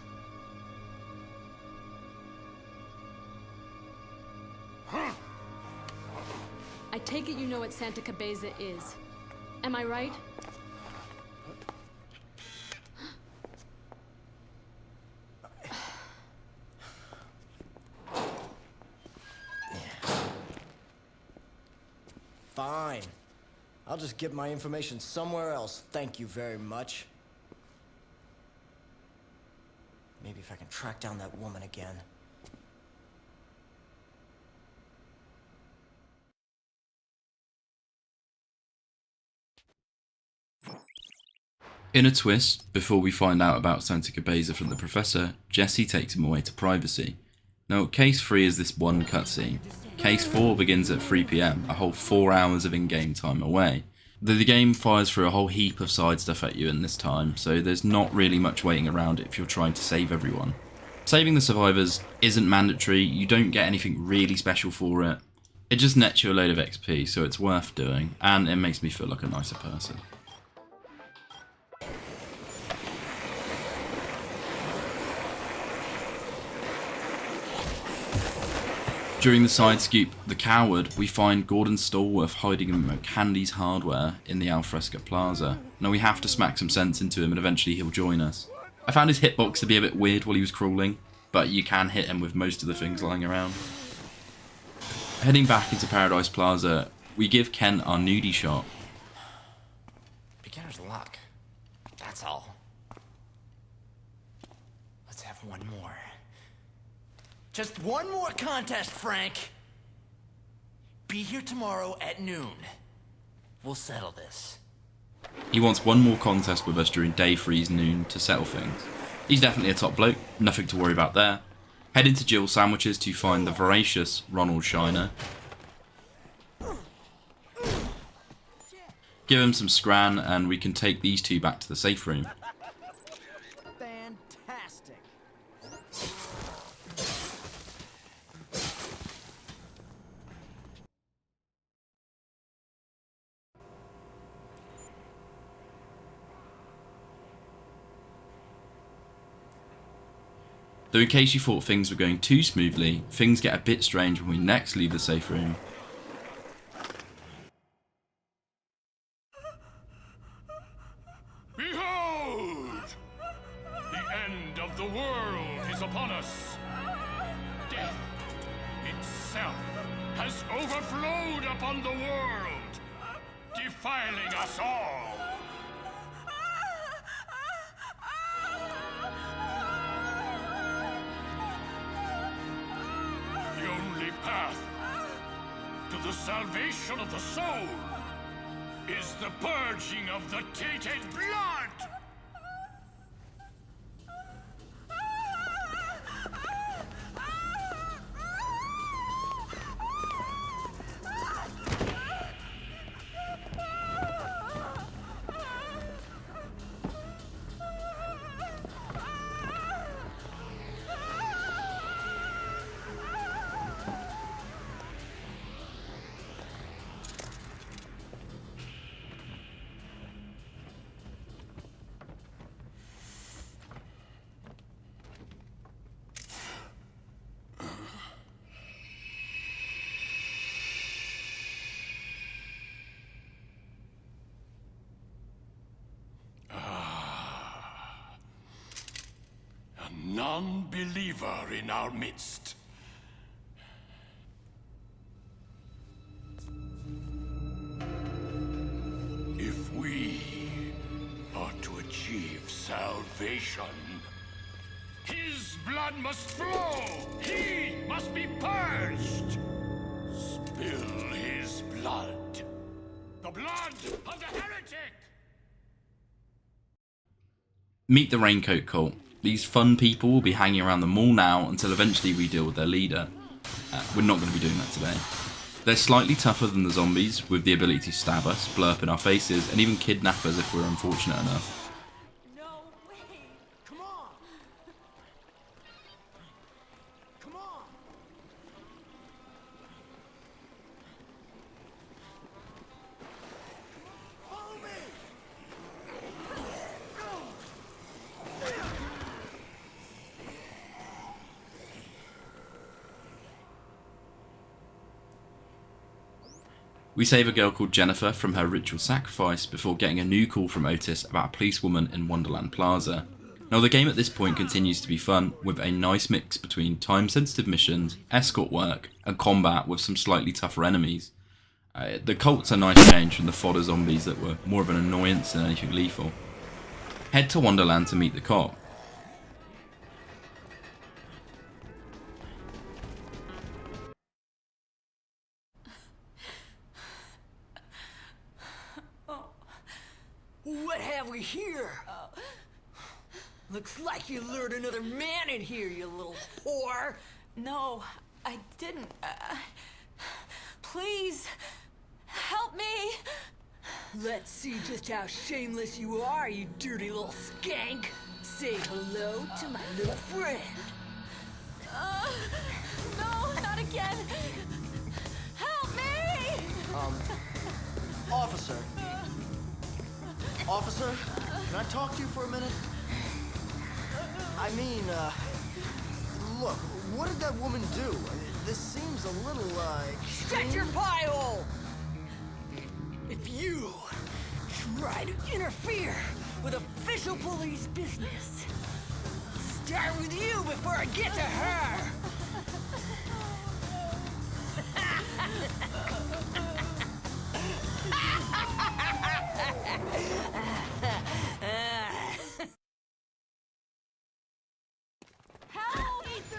I take it you know what Santa Cabeza is. Am I right? Fine. I'll just get my information somewhere else. Thank you very much. Maybe if I can track down that woman again. In a twist, before we find out about Santa Cabeza from the Professor, Jesse takes him away to privacy. Now, Case 3 is this one cutscene. Case 4 begins at 3 PM, a whole 4 hours of in-game time away. The game fires through a whole heap of side stuff at you in this time, so there's not really much waiting around if you're trying to save everyone. Saving the survivors isn't mandatory, you don't get anything really special for it. It just nets you a load of XP, so it's worth doing, and it makes me feel like a nicer person. During the side scoop, The Coward, we find Gordon Stallworth hiding in McCandy's Hardware in the Alfresca Plaza. Now we have to smack some sense into him and eventually he'll join us. I found his hitbox to be a bit weird while he was crawling, but you can hit him with most of the things lying around. Heading back into Paradise Plaza, we give Ken our nudie shot. Beginner's luck. That's all. Let's have one more. Just one more contest, Frank. Be here tomorrow at noon. We'll settle this. He wants one more contest with us during day 3's noon to settle things. He's definitely a top bloke, nothing to worry about there. Head into Jill's Sandwiches to find the voracious Ronald Shiner. Give him some scran and we can take these two back to the safe room. Fantastic. Though in case you thought things were going too smoothly, things get a bit strange when we next leave the safe room. Behold! The end of the world is upon us. Death itself has overflowed upon the world, defiling us all. The only path to the salvation of the soul is the purging of the tainted blood! Non-believer in our midst. If we are to achieve salvation, his blood must flow. He must be purged. Spill his blood. The blood of the heretic. Meet the Raincoat Cult. These fun people will be hanging around the mall now until eventually we deal with their leader. We're not going to be doing that today. They're slightly tougher than the zombies, with the ability to stab us, blow up in our faces, and even kidnap us if we're unfortunate enough. We save a girl called Jennifer from her ritual sacrifice before getting a new call from Otis about a policewoman in Wonderland Plaza. Now the game at this point continues to be fun, with a nice mix between time-sensitive missions, escort work, and combat with some slightly tougher enemies. The cult's a nice change from the fodder zombies that were more of an annoyance than anything lethal. Head to Wonderland to meet the cop. What have have we here? Looks like you lured another man in here, you little whore. No, I didn't. Please, help me. Let's see just how shameless you are, you dirty little skank. Say hello to my little friend. No, not again. Help me! Officer. Officer, can I talk to you for a minute? I mean, look, what did that woman do? This seems a little, Shut your pie hole! If you try to interfere with official police business, start with you before I get to her!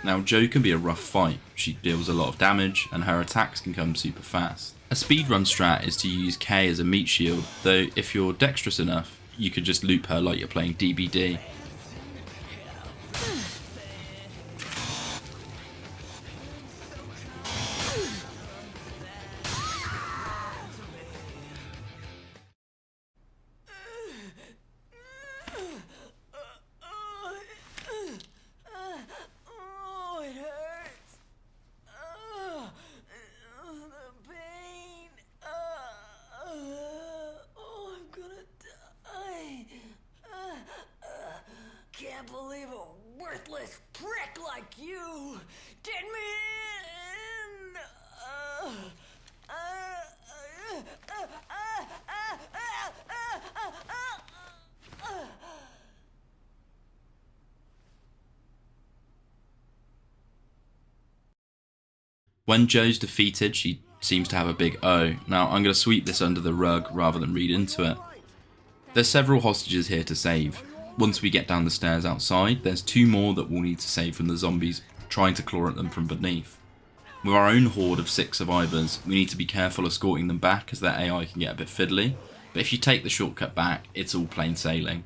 Now, Jo can be a rough fight. She deals a lot of damage, and her attacks can come super fast. A speedrun strat is to use K as a meat shield, though if you're dexterous enough, you could just loop her like you're playing DBD. Can't believe a worthless prick like you did me in! When Jo's defeated, she seems to have a big O. Now, I'm going to sweep this under the rug rather than read into it. There's several hostages here to save. Once we get down the stairs outside, there's 2 more that we'll need to save from the zombies trying to claw at them from beneath. With our own horde of 6 survivors, we need to be careful escorting them back as their AI can get a bit fiddly, but if you take the shortcut back, it's all plain sailing.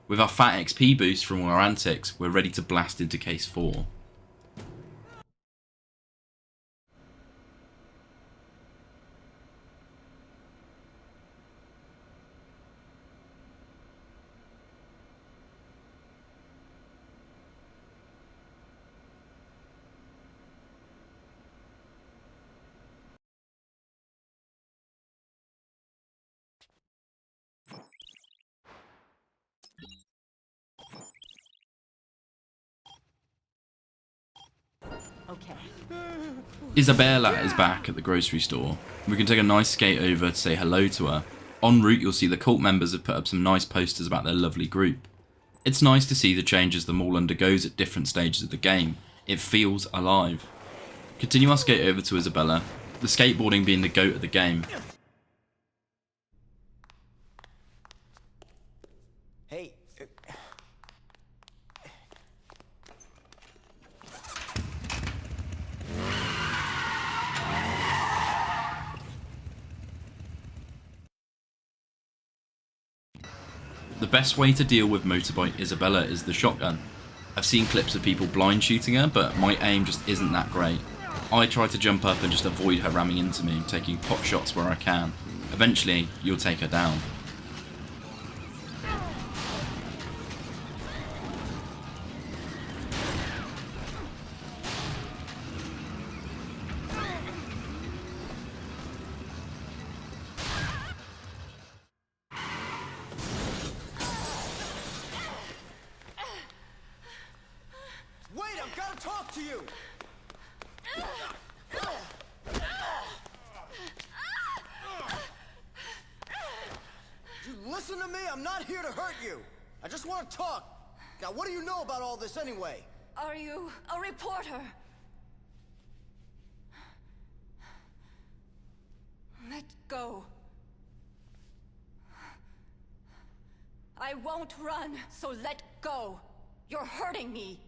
With our fat XP boost from all our antics, we're ready to blast into case 4. Okay. Isabella is back at the grocery store. We can take a nice skate over to say hello to her. En route, you'll see the cult members have put up some nice posters about their lovely group. It's nice to see the changes the mall undergoes at different stages of the game. It feels alive. Continue our skate over to Isabella, the skateboarding being the goat of the game. Hey. The best way to deal with motorbike Isabella is the shotgun. I've seen clips of people blind shooting her, but my aim just isn't that great. I try to jump up and just avoid her ramming into me, taking pot shots where I can. Eventually, you'll take her down. Wait, I've got to talk to you! You listen to me? I'm not here to hurt you. I just want to talk. Now, what do you know about all this anyway? Are you a reporter? Let go. I won't run, so let go. You're hurting me.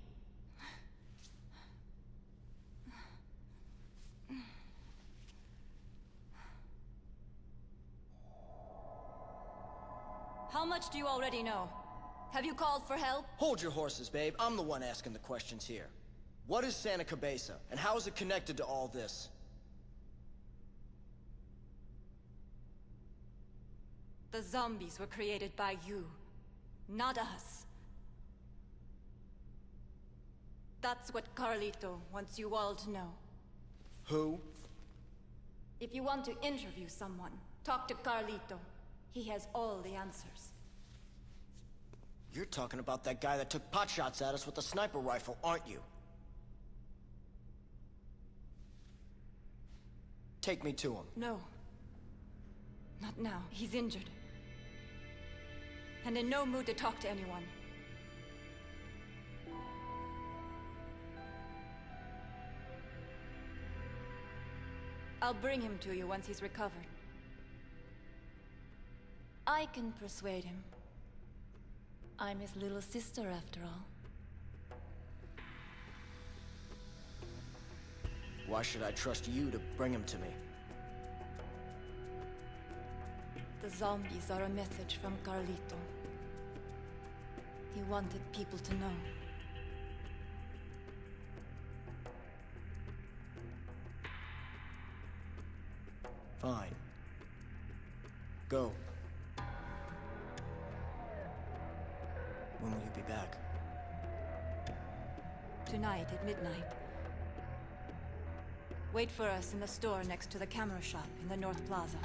How much do you already know? Have you called for help? Hold your horses, babe. I'm the one asking the questions here. What is Santa Cabeza, and how is it connected to all this? The zombies were created by you, not us. That's what Carlito wants you all to know. Who? If you want to interview someone, talk to Carlito. He has all the answers. You're talking about that guy that took potshots at us with a sniper rifle, aren't you? Take me to him. No. Not now. He's injured. And in no mood to talk to anyone. I'll bring him to you once he's recovered. I can persuade him. I'm his little sister, after all. Why should I trust you to bring him to me? The zombies are a message from Carlito. He wanted people to know. Fine. Go. When will you be back? Tonight at midnight. Wait for us in the store next to the camera shop in the North Plaza.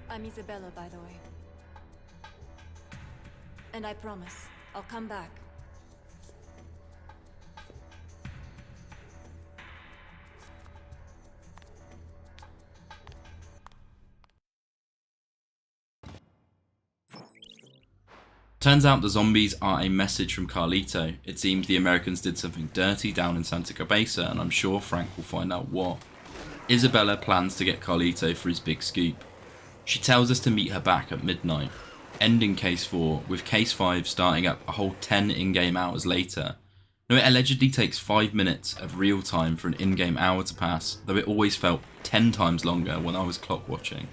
I'm Isabella, by the way. And I promise, I'll come back. Turns out the zombies are a message from Carlito. It seems the Americans did something dirty down in Santa Cabeza, and I'm sure Frank will find out what. Isabella plans to get Carlito for his big scoop. She tells us to meet her back at midnight, ending Case 4, with Case 5 starting up a whole 10 in-game hours later. Now, it allegedly takes 5 minutes of real time for an in-game hour to pass, though it always felt 10 times longer when I was clock watching.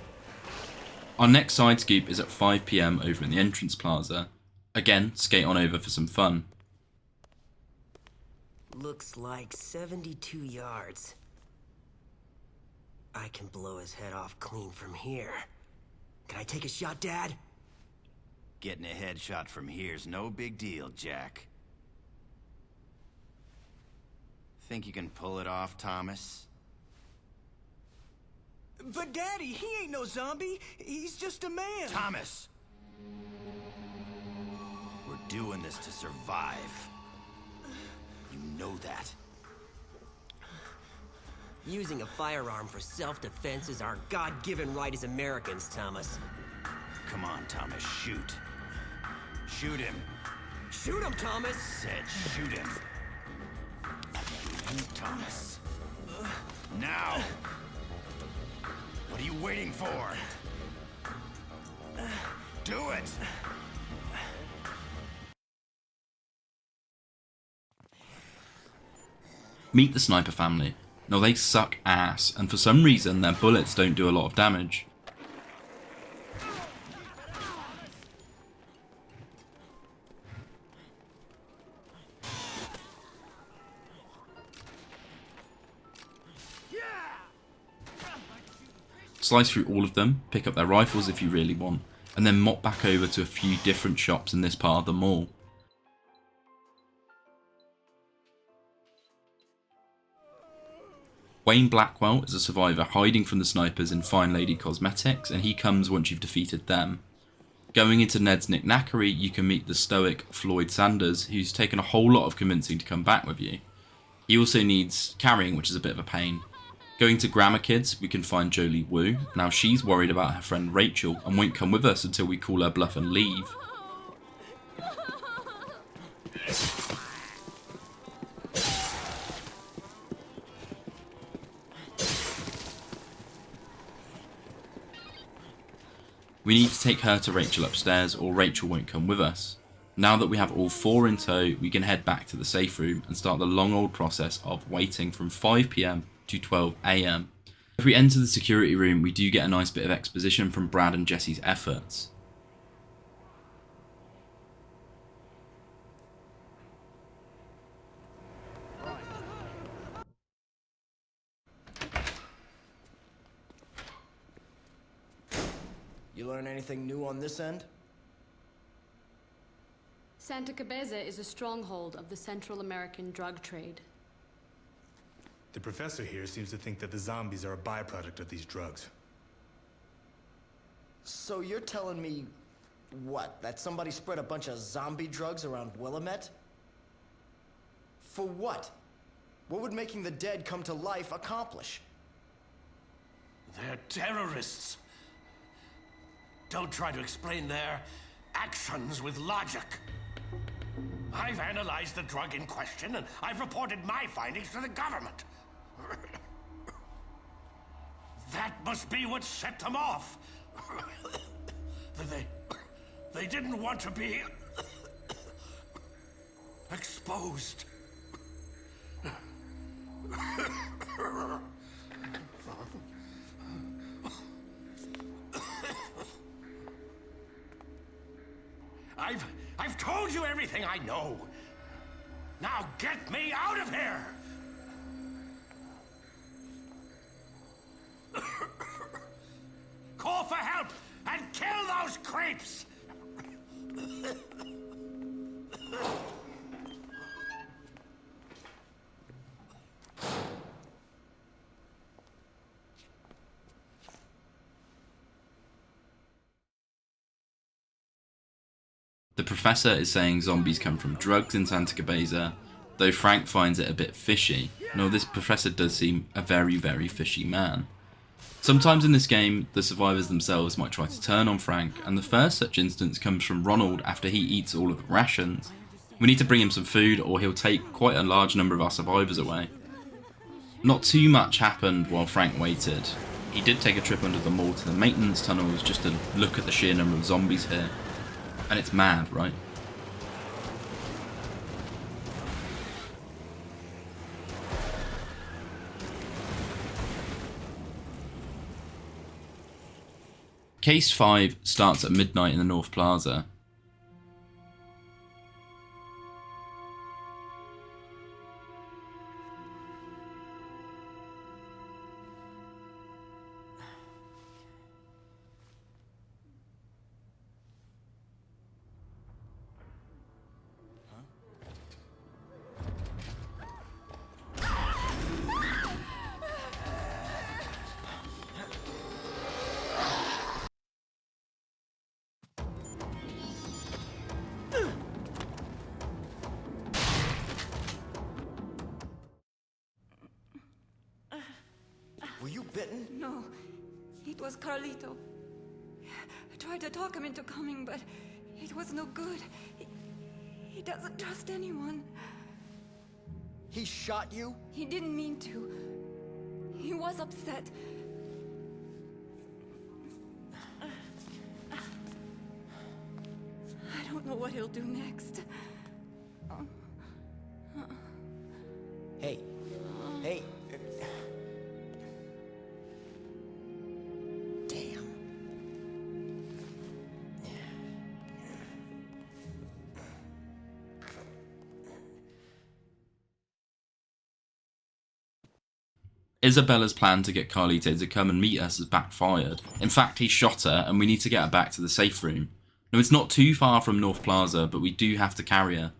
Our next side scoop is at 5 PM over in the entrance plaza. Again, skate on over for some fun. Looks like 72 yards. I can blow his head off clean from here. Can I take a shot, Dad? Getting a headshot from here's no big deal, Jack. Think you can pull it off, Thomas? But Daddy, he ain't no zombie. He's just a man. Thomas! We're doing this to survive. You know that. Using a firearm for self-defense is our God-given right as Americans, Thomas. Come on, Thomas, shoot. Shoot him. Shoot him, Thomas! Said shoot him. Thomas. Now! What are you waiting for? Do it! Meet the sniper family. Now they suck ass, and for some reason their bullets don't do a lot of damage. Slice through all of them, pick up their rifles if you really want, and then mop back over to a few different shops in this part of the mall. Wayne Blackwell is a survivor hiding from the snipers in Fine Lady Cosmetics, and he comes once you've defeated them. Going into Ned's Knickknackery, you can meet the stoic Floyd Sanders, who's taken a whole lot of convincing to come back with you. He also needs carrying, which is a bit of a pain. Going to Grammar Kids, we can find Jolie Wu. Now she's worried about her friend Rachel and won't come with us until we call her bluff and leave. We need to take her to Rachel upstairs or Rachel won't come with us. Now that we have all 4 in tow, we can head back to the safe room and start the long old process of waiting from 5 PM to 12 AM. If we enter the security room, we do get a nice bit of exposition from Brad and Jesse's efforts. You learn anything new on this end? Santa Cabeza is a stronghold of the Central American drug trade. The professor here seems to think that the zombies are a byproduct of these drugs. So you're telling me, what, that somebody spread a bunch of zombie drugs around Willamette? For what? What would making the dead come to life accomplish? They're terrorists. Don't try to explain their actions with logic. I've analyzed the drug in question, and I've reported my findings to the government. That must be what set them off. They didn't want to be exposed. I've told you everything I know. Now get me out of here! Call for help and kill those creeps! The professor is saying zombies come from drugs in Santa Cabeza, though Frank finds it a bit fishy. No, this professor does seem a very, very fishy man. Sometimes in this game, the survivors themselves might try to turn on Frank, and the first such instance comes from Ronald after he eats all of the rations. We need to bring him some food or he'll take quite a large number of our survivors away. Not too much happened while Frank waited. He did take a trip under the mall to the maintenance tunnels just to look at the sheer number of zombies here. And it's mad, right? Case 5 starts at midnight in the North Plaza. Were you bitten? No, it was Carlito. I tried to talk him into coming, but it was no good. He doesn't trust anyone. He shot you? He didn't mean to. He was upset. I don't know what he'll do next. Hey. Hey. Damn. Isabella's plan to get Carlito to come and meet us has backfired. In fact, he shot her and we need to get her back to the safe room. Now, it's not too far from North Plaza, but we do have to carry her.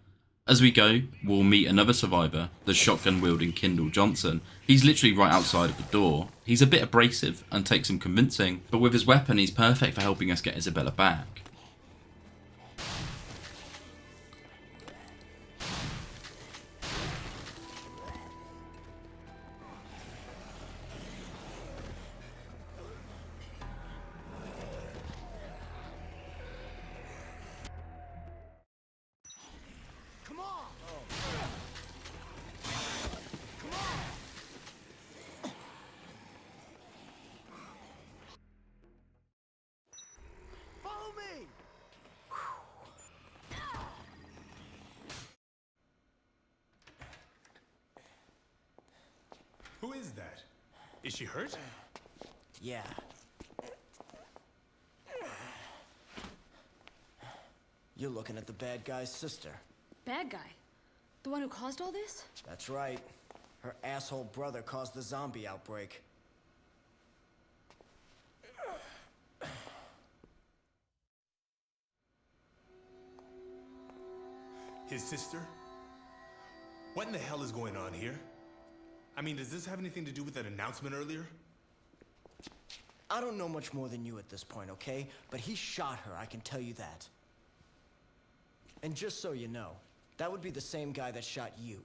As we go, we'll meet another survivor, the shotgun-wielding Kendall Johnson. He's literally right outside of the door. He's a bit abrasive and takes some convincing, but with his weapon, he's perfect for helping us get Isabella back. is that? Is she hurt? Yeah. You're looking at the bad guy's sister. Bad guy? The one who caused all this? That's right. Her asshole brother caused the zombie outbreak. His sister? What in the hell is going on here? I mean, does this have anything to do with that announcement earlier? I don't know much more than you at this point, okay? But he shot her, I can tell you that. And just so you know, that would be the same guy that shot you.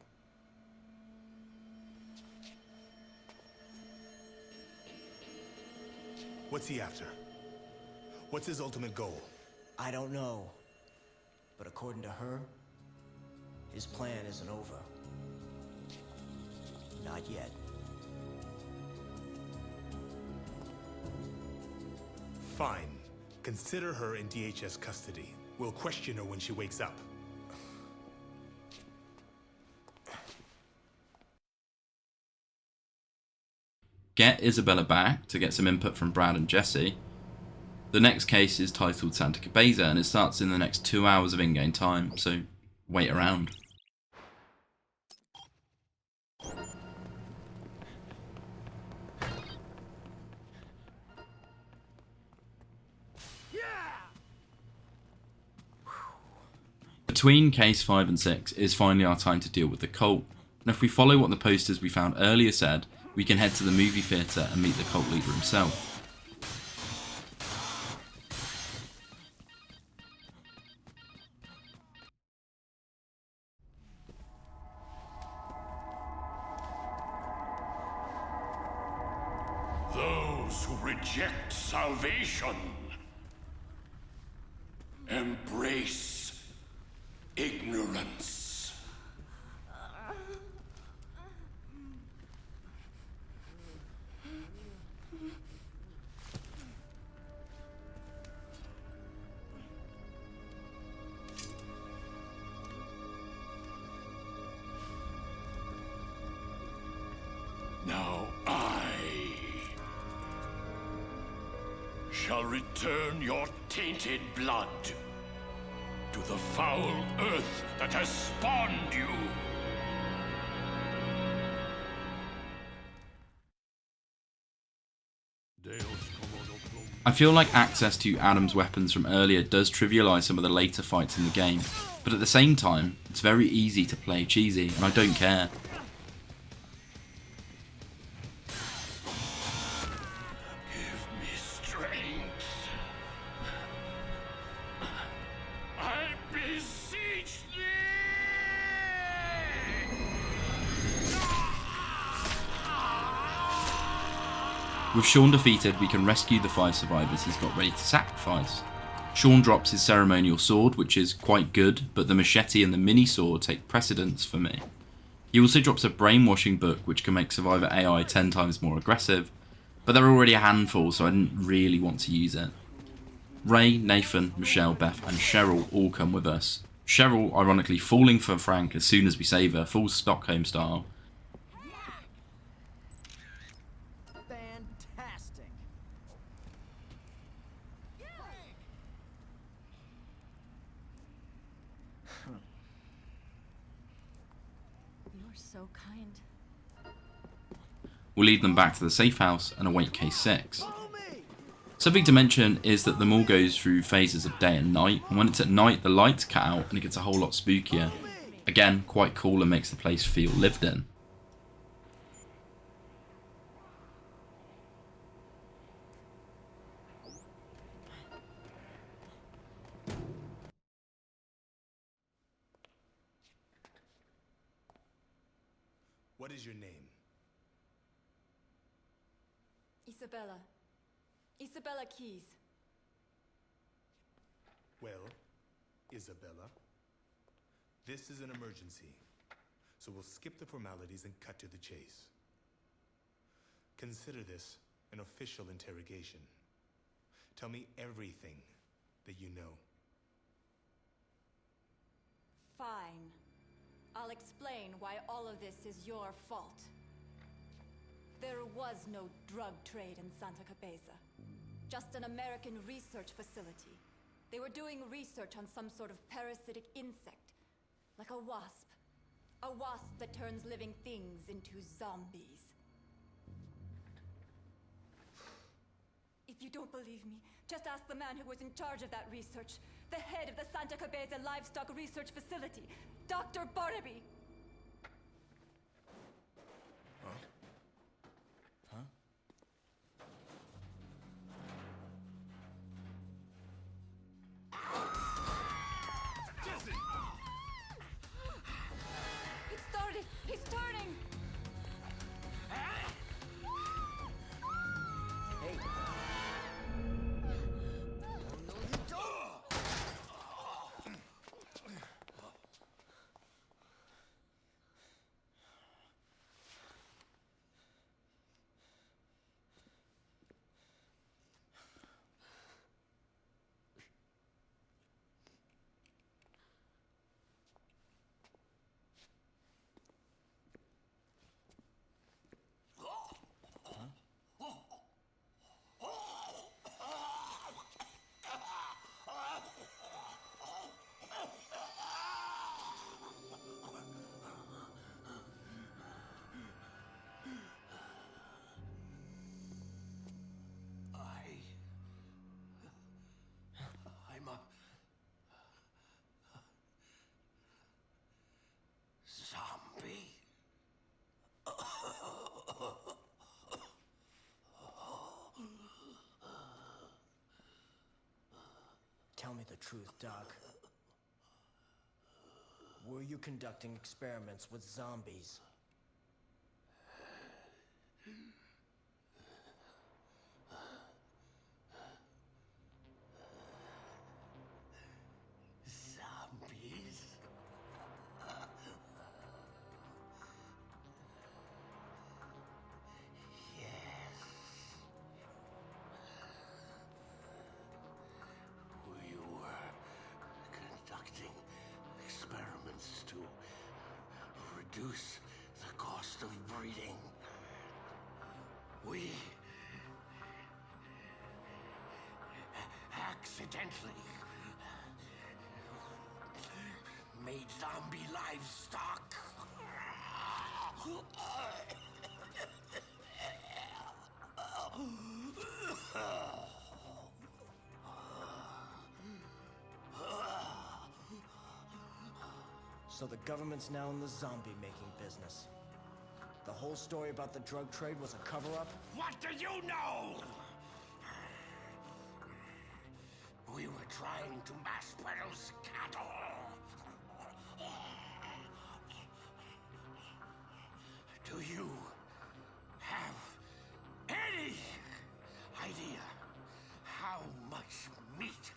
What's he after? What's his ultimate goal? I don't know. But according to her, his plan isn't over. Not yet. Fine. Consider her in DHS custody. We'll question her when she wakes up. Get Isabella back to get some input from Brad and Jesse. The next case is titled Santa Cabeza and it starts in the next 2 hours of in-game time, so wait around. Between case 5 and 6 is finally our time to deal with the cult, and if we follow what the posters we found earlier said, we can head to the movie theatre and meet the cult leader himself. Those who reject salvation embrace ignorance. Now I shall return your tainted blood to the foul earth that has spawned you. I feel like access to Adam's weapons from earlier does trivialise some of the later fights in the game, but at the same time, it's very easy to play cheesy, and I don't care. With Sean defeated, we can rescue the 5 survivors he's got ready to sacrifice. Sean drops his ceremonial sword, which is quite good, but the machete and the mini sword take precedence for me. He also drops a brainwashing book, which can make Survivor AI 10 times more aggressive, but they're already a handful, so I didn't really want to use it. Ray, Nathan, Michelle, Beth and Cheryl all come with us. Cheryl ironically falling for Frank as soon as we save her, full Stockholm style. So kind. We'll lead them back to the safe house and await case 6. Something to mention is that the mall goes through phases of day and night, and when it's at night the lights cut out and it gets a whole lot spookier. Again, quite cool and makes the place feel lived in. What is your name? Isabella. Isabella Keys. Well, Isabella, this is an emergency, so we'll skip the formalities and cut to the chase. Consider this an official interrogation. Tell me everything that you know. Fine. I'll explain why all of this is your fault. was no drug trade in Santa Cabeza. Just an American research facility. They were doing research on some sort of parasitic insect. Like a wasp. A wasp that turns living things into zombies. If you don't believe me, just ask the man who was in charge of that research. The head of the Santa Cabeza Livestock Research Facility, Dr. Barnaby. Huh? Huh? Jesse! It started! He's turning! Hey! No, you don't! I'm a zombie. Tell me the truth, Doc. Were you conducting experiments with zombies? Zombies? Yes. We were conducting experiments to reduce the cost of breeding. We accidentally made zombie livestock. So the government's now in the zombie-making business. The whole story about the drug trade was a cover-up? What do you know? We were trying to mass produce cattle. Do you have any idea how much meat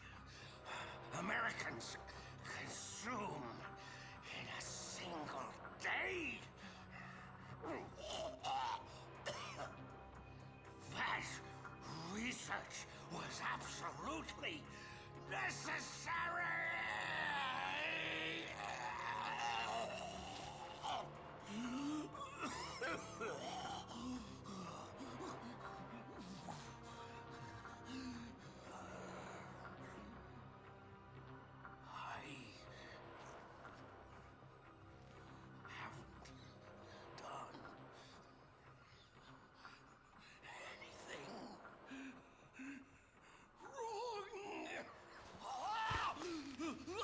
Americans consume in a single day? That research was absolutely necessary! I haven't done anything wrong!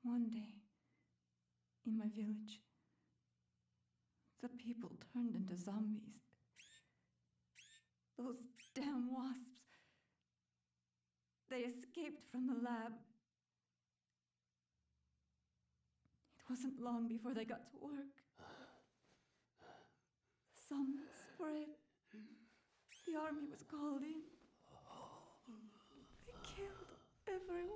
One day, in my village, the people turned into zombies. Those damn wasps. They escaped from the lab. It wasn't long before they got to work. afraid. The army was called in. They killed everyone.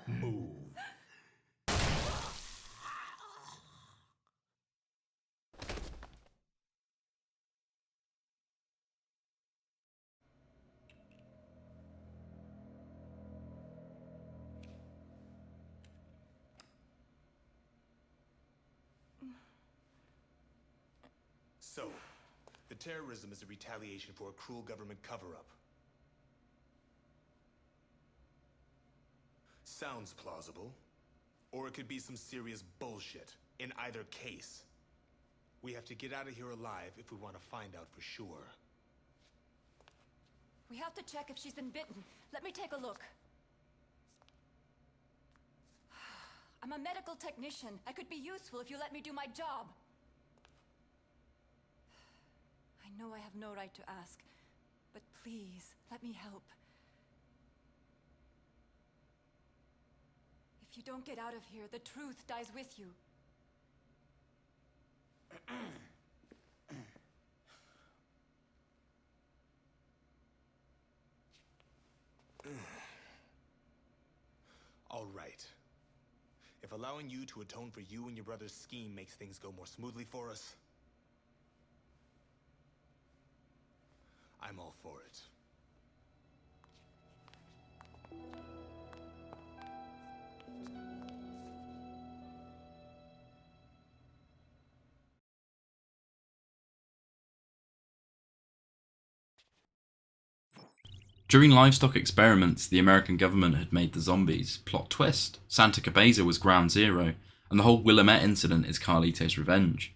Move. So, the terrorism is a retaliation for a cruel government cover-up. Sounds plausible. Or it could be some serious bullshit. In either case, we have to get out of here alive if we want to find out for sure. We have to check if she's been bitten. Let me take a look. I'm a medical technician. I could be useful if you let me do my job. I know I have no right to ask, but please, let me help. If you don't get out of here, the truth dies with you. All right. If allowing you to atone for you and your brother's scheme makes things go more smoothly for us, I'm all for it. During livestock experiments, the American government had made the zombies. Plot twist: Santa Cabeza was ground zero, and the whole Willamette incident is Carlito's revenge.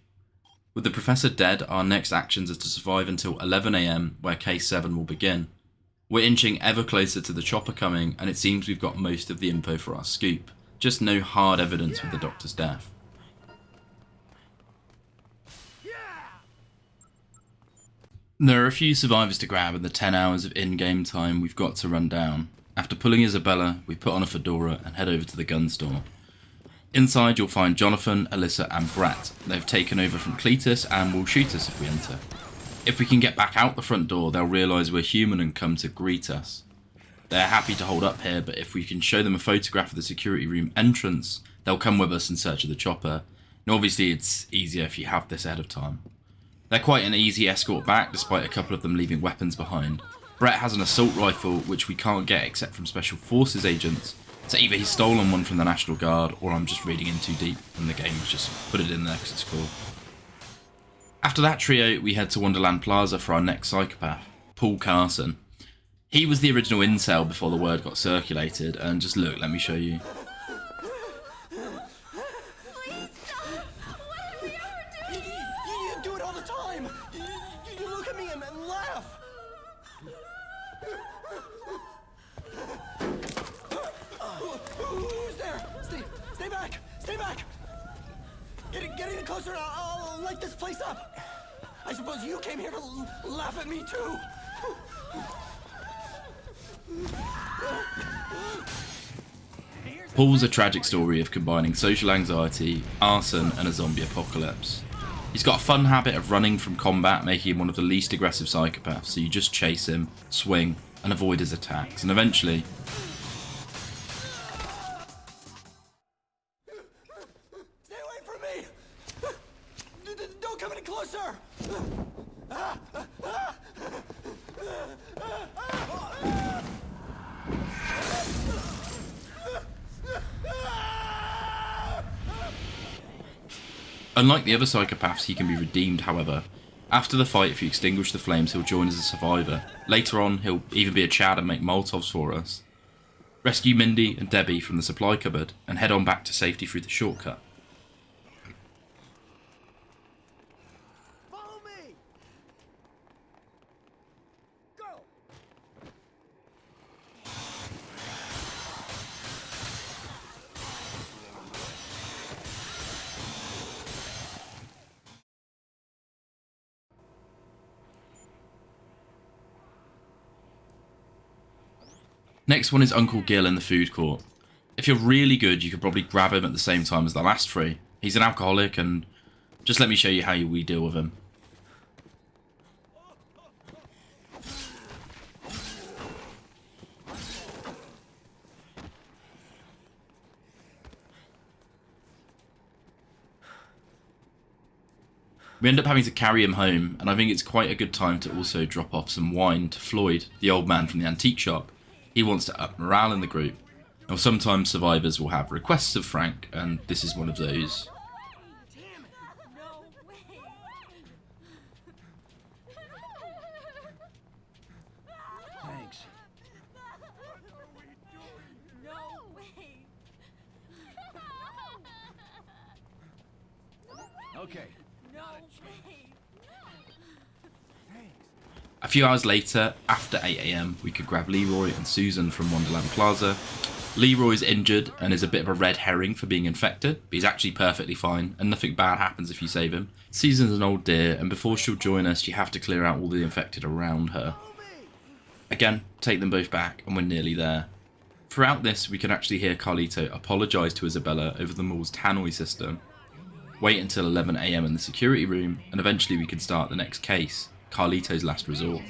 With the Professor dead, our next actions are to survive until 11 AM, where Case 7 will begin. We're inching ever closer to the chopper coming, and it seems we've got most of the info for our scoop. Just no hard evidence with the Doctor's death. There are a few survivors to grab in the 10 hours of in-game time we've got to run down. After pulling Isabella, we put on a fedora and head over to the gun store. Inside you'll find Jonathan, Alyssa and Brett. They've taken over from Cletus and will shoot us if we enter. If we can get back out the front door, they'll realise we're human and come to greet us. They're happy to hold up here, but if we can show them a photograph of the security room entrance, they'll come with us in search of the chopper. And obviously it's easier if you have this ahead of time. They're quite an easy escort back, despite a couple of them leaving weapons behind. Brett has an assault rifle, which we can't get except from Special Forces agents, so either he's stolen one from the National Guard, or I'm just reading in too deep, and the game's just put it in there because it's cool. After that trio, we head to Wonderland Plaza for our next psychopath, Paul Carson. He was the original incel before the word got circulated, and just look, let me show you. Getting closer, I'll light this place up. I suppose you came here to laugh at me too. Paul's a tragic story of combining social anxiety, arson and a zombie apocalypse. He's got a fun habit of running from combat, making him one of the least aggressive psychopaths, so you just chase him, swing and avoid his attacks, and eventually unlike the other psychopaths, he can be redeemed, however. After the fight, if you extinguish the flames, he'll join as a survivor. Later on, he'll even be a Chad and make Molotovs for us. Rescue Mindy and Debbie from the supply cupboard, and head on back to safety through the shortcut. Follow me! Go! Next one is Uncle Gil in the food court. If you're really good, you could probably grab him at the same time as the last three. He's an alcoholic, and just let me show you how we deal with him. We end up having to carry him home, and I think it's quite a good time to also drop off some wine to Floyd, the old man from the antique shop. He wants to up morale in the group. Now, sometimes survivors will have requests of Frank, and this is one of those. Thanks. Okay. A few hours later, after 8 AM, we could grab Leroy and Susan from Wonderland Plaza. Leroy's injured and is a bit of a red herring for being infected, but he's actually perfectly fine, and nothing bad happens if you save him. Susan's an old dear, and before she'll join us, you have to clear out all the infected around her. Again, take them both back, and we're nearly there. Throughout this, we can actually hear Carlito apologise to Isabella over the mall's tannoy system. Wait until 11 AM in the security room, and eventually we can start the next case, Carlito's last resort.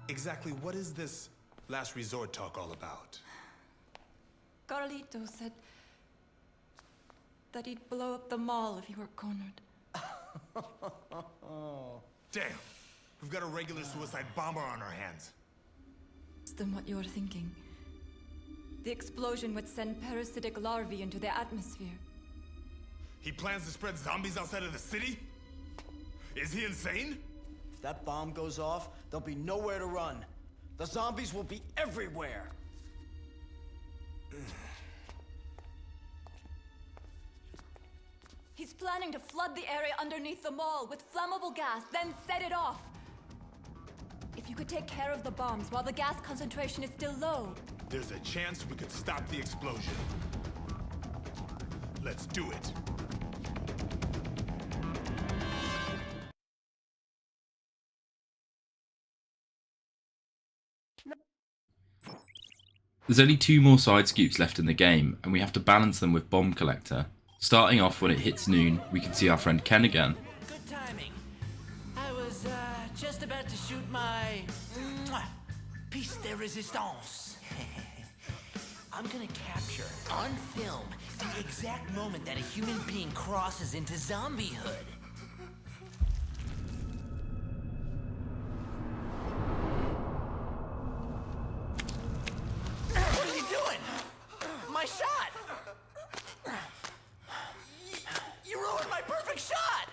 Exactly what is this last resort talk all about? Carlito said that he'd blow up the mall if you were cornered. Damn! We've got a regular suicide bomber on our hands. Worse than what you're thinking. The explosion would send parasitic larvae into the atmosphere. He plans to spread zombies outside of the city? Is he insane? If that bomb goes off, there'll be nowhere to run. The zombies will be everywhere. He's planning to flood the area underneath the mall with flammable gas, then set it off. If you could take care of the bombs while the gas concentration is still low. There's a chance we could stop the explosion. Let's do it. There's only 2 more side scoops left in the game, and we have to balance them with Bomb Collector. Starting off when it hits noon, we can see our friend Ken again. Good timing. I was just about to shoot my piece de resistance. I'm gonna capture on film the exact moment that a human being crosses into zombiehood. What are you doing? My shot! You ruined my perfect shot!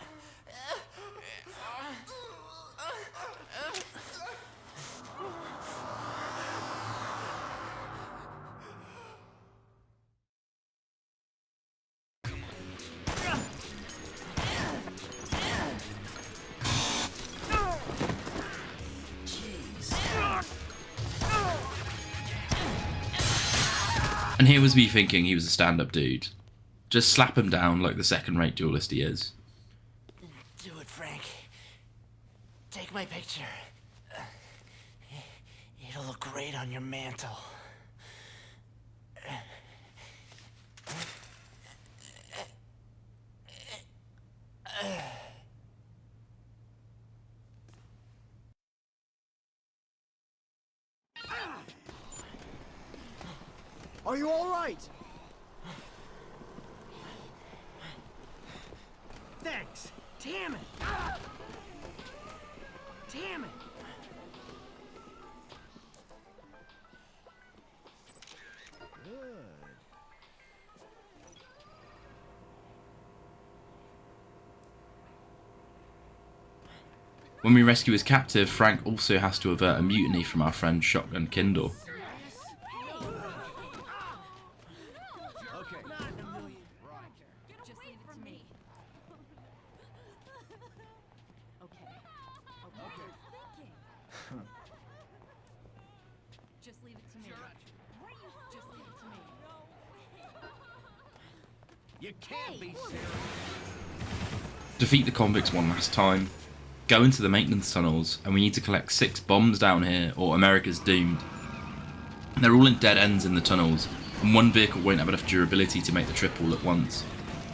And here was me thinking he was a stand-up dude. Just slap him down like the second-rate duelist he is. Do it, Frank. Take my picture. It'll look great on your mantle. Are you all right? Thanks. Damn it. Damn it. When we rescue his captive, Frank also has to avert a mutiny from our friend Shotgun Kindle. You can't be serious. Defeat the convicts one last time. Go into the maintenance tunnels, and we need to collect 6 bombs down here, or America's doomed. They're all in dead ends in the tunnels, and one vehicle won't have enough durability to make the trip all at once.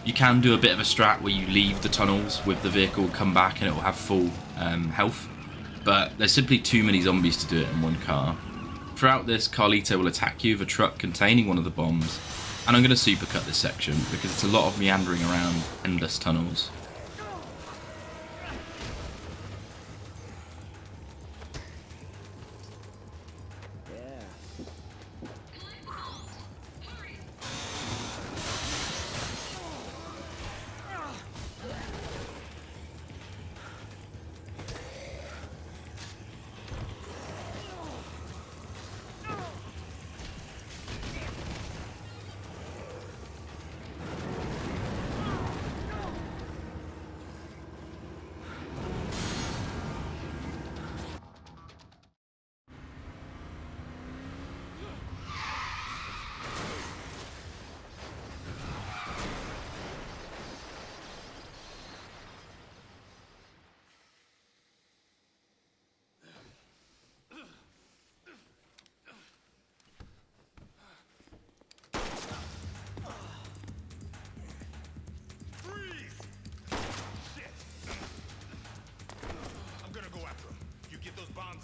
You can do a bit of a strat where you leave the tunnels with the vehicle, come back, and it will have full health, but there's simply too many zombies to do it in one car. Throughout this, Carlito will attack you with a truck containing one of the bombs, and I'm going to supercut this section because it's a lot of meandering around endless tunnels.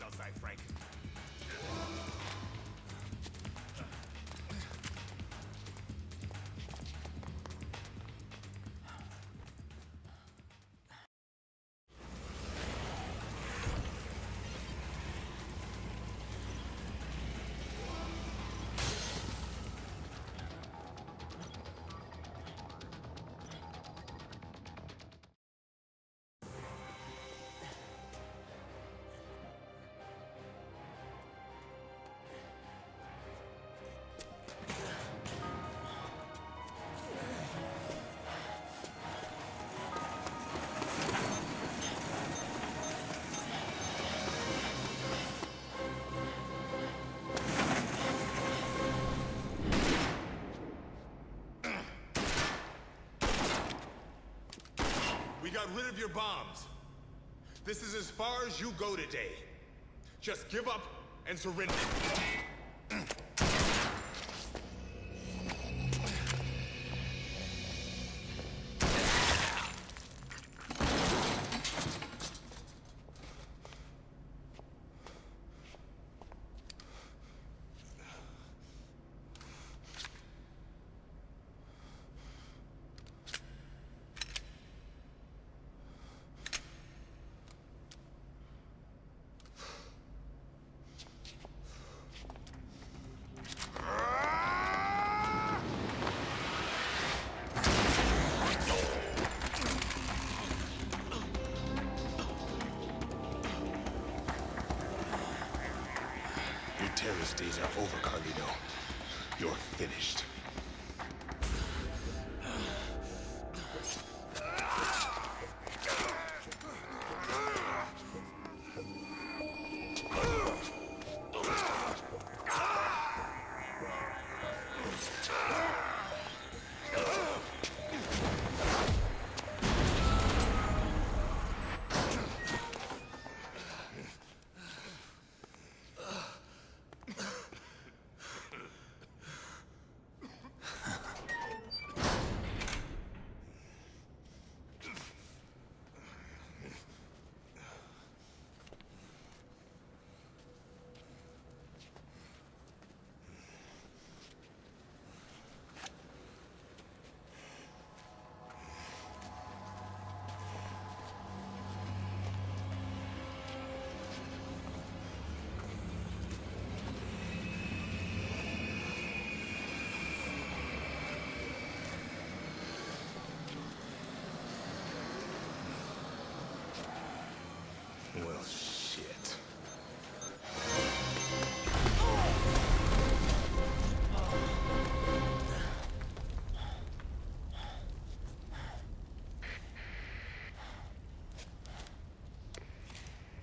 Outside, Frank. We got rid of your bombs. This is as far as you go today. Just give up and surrender. Terrorist days are over, Carlito. You're finished. Well, shit.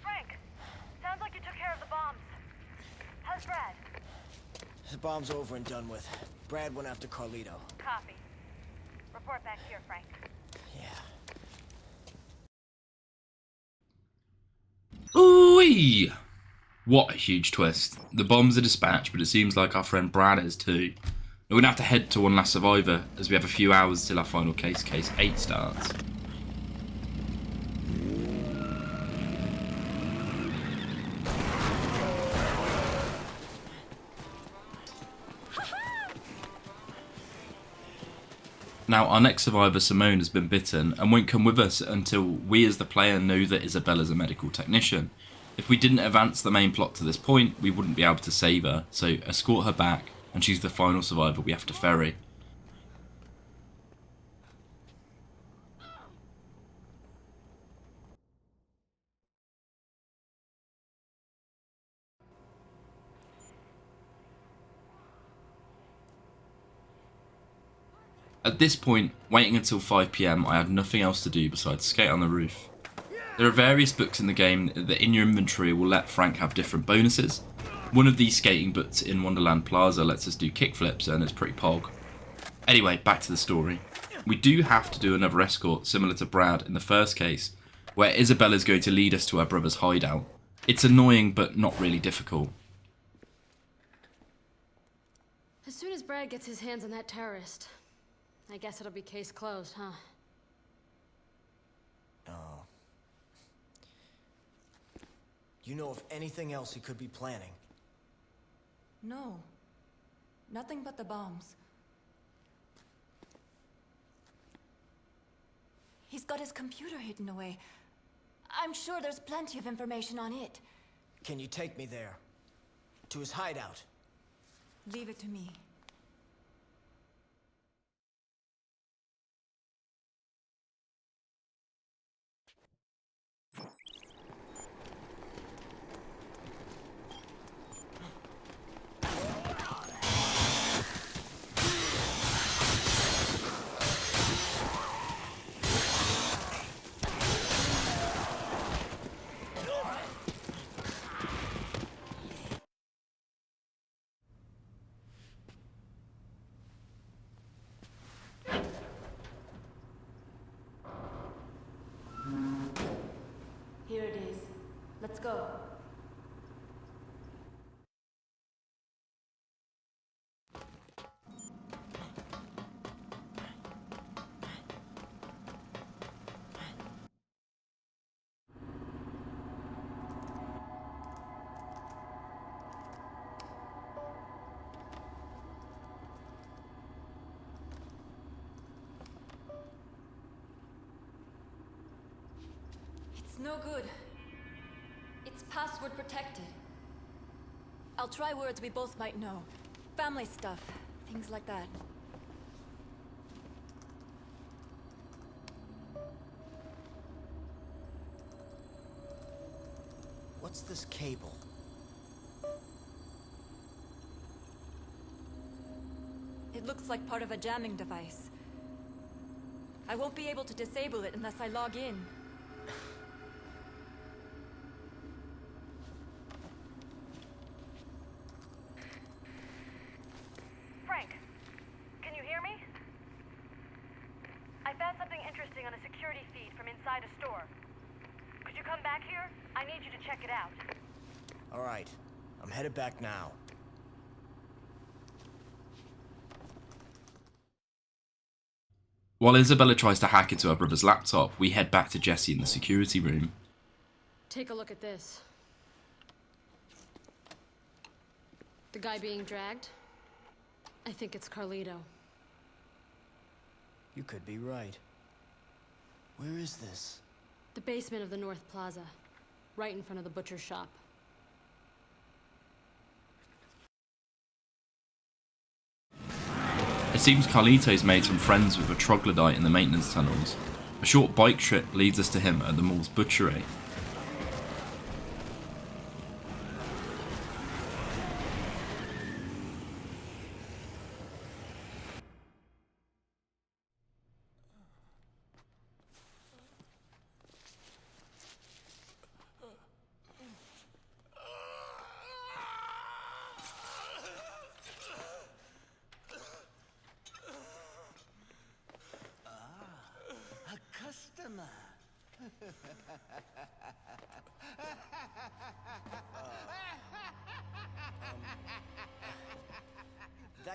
Frank, sounds like you took care of the bombs. How's Brad? The bomb's over and done with. Brad went after Carlito. Copy. report back here, Frank. Ooh-wee! What a huge twist. The bombs are dispatched, but it seems like our friend Brad is too. We're going to have to head to One Last Survivor, as we have a few hours till our final case 8 starts. Now, our next survivor, Simone, has been bitten and won't come with us until we as the player know that Isabella's a medical technician. If we didn't advance the main plot to this point, we wouldn't be able to save her, so escort her back, and she's the final survivor we have to ferry. At this point, waiting until 5 PM, I had nothing else to do besides skate on the roof. There are various books in the game that in your inventory will let Frank have different bonuses. One of these skating books in Wonderland Plaza lets us do kickflips and it's pretty pog. Anyway, back to the story. We do have to do another escort similar to Brad in the first case, where Isabella's going to lead us to her brother's hideout. It's annoying but not really difficult. As soon as Brad gets his hands on that terrorist, I guess it'll be case closed, huh? No. You know of anything else he could be planning? No. Nothing but the bombs. He's got his computer hidden away. I'm sure there's plenty of information on it. Can you take me there? To his hideout? Leave it to me. Here it is. Let's go. It's no good. It's password protected. I'll try words we both might know. Family stuff, things like that. What's this cable? It looks like part of a jamming device. I won't be able to disable it unless I log in. Frank, can you hear me? I found something interesting on a security feed from inside a store. Could you come back here? I need you to check it out. All right, I'm headed back now. While Isabella tries to hack into her brother's laptop, we head back to Jesse in the security room. Take a look at this. The guy being dragged? I think it's Carlito. You could be right. Where is this? The basement of the North Plaza. Right in front of the butcher shop. It seems Carlito's made some friends with a troglodyte in the maintenance tunnels. A short bike trip leads us to him at the mall's butchery.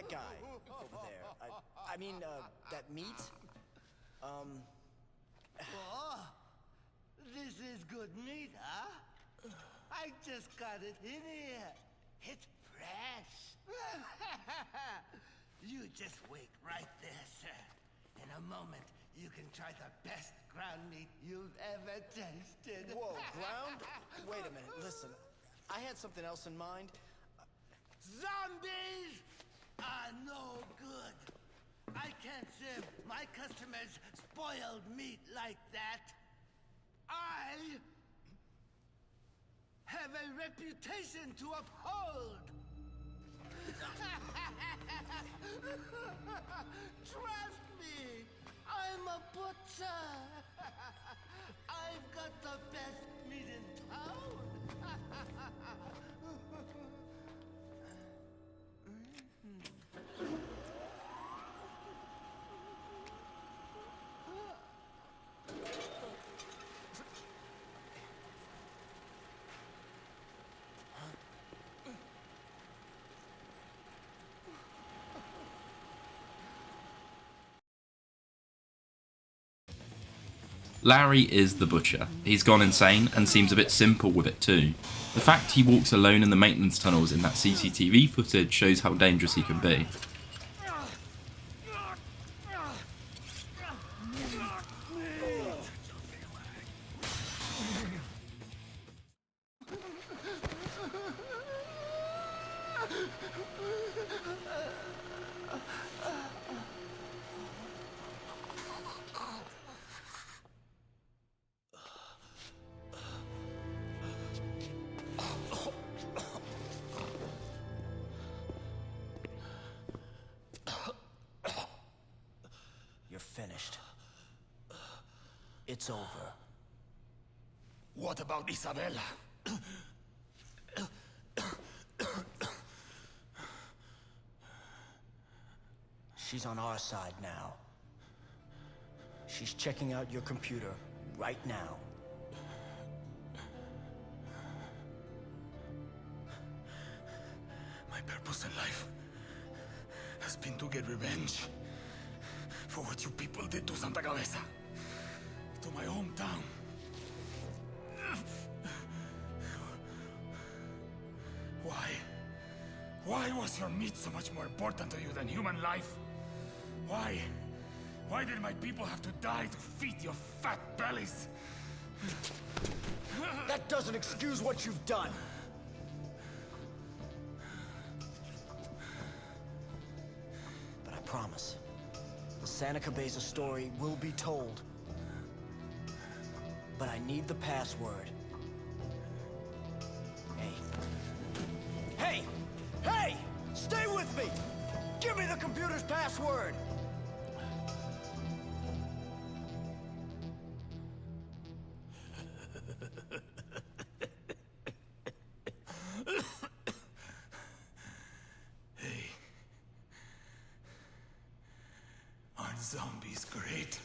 that guy over there. I mean, that meat. Oh, this is good meat, huh? I just got it in here. It's fresh. You just wait right there, sir. In a moment, you can try the best ground meat you've ever tasted. Whoa, ground? Wait a minute, listen. I had something else in mind. Zombies are no good. I can't serve my customers spoiled meat like that. I have a reputation to uphold. Trust me, I'm a butcher. I've got the best meat in town. Larry is the butcher. He's gone insane and seems a bit simple with it too. The fact he walks alone in the maintenance tunnels in that CCTV footage shows how dangerous he can be. You're finished. It's over. What about Isabella? She's on our side now. She's checking out your computer right now. My purpose in life has been to get revenge for what you people did to Santa Cabeza, to my hometown. Why? Why was your meat so much more important to you than human life? Why? Why did my people have to die to feed your fat bellies? That doesn't excuse what you've done. But I promise, the Santa Cabeza story will be told. But I need the password. Hey! Hey! Stay with me! Give me the computer's password! Hey. Aren't zombies great?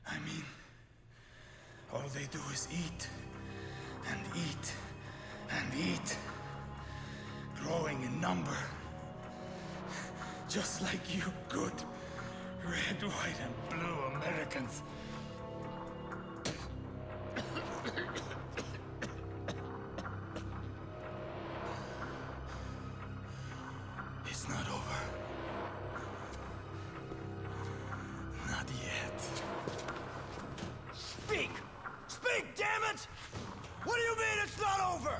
I mean, all they do is eat, and eat, and eat, growing in number. Just like you good red, white, and blue Americans. It's not over. Not yet. Speak! Speak, damn it! What do you mean it's not over?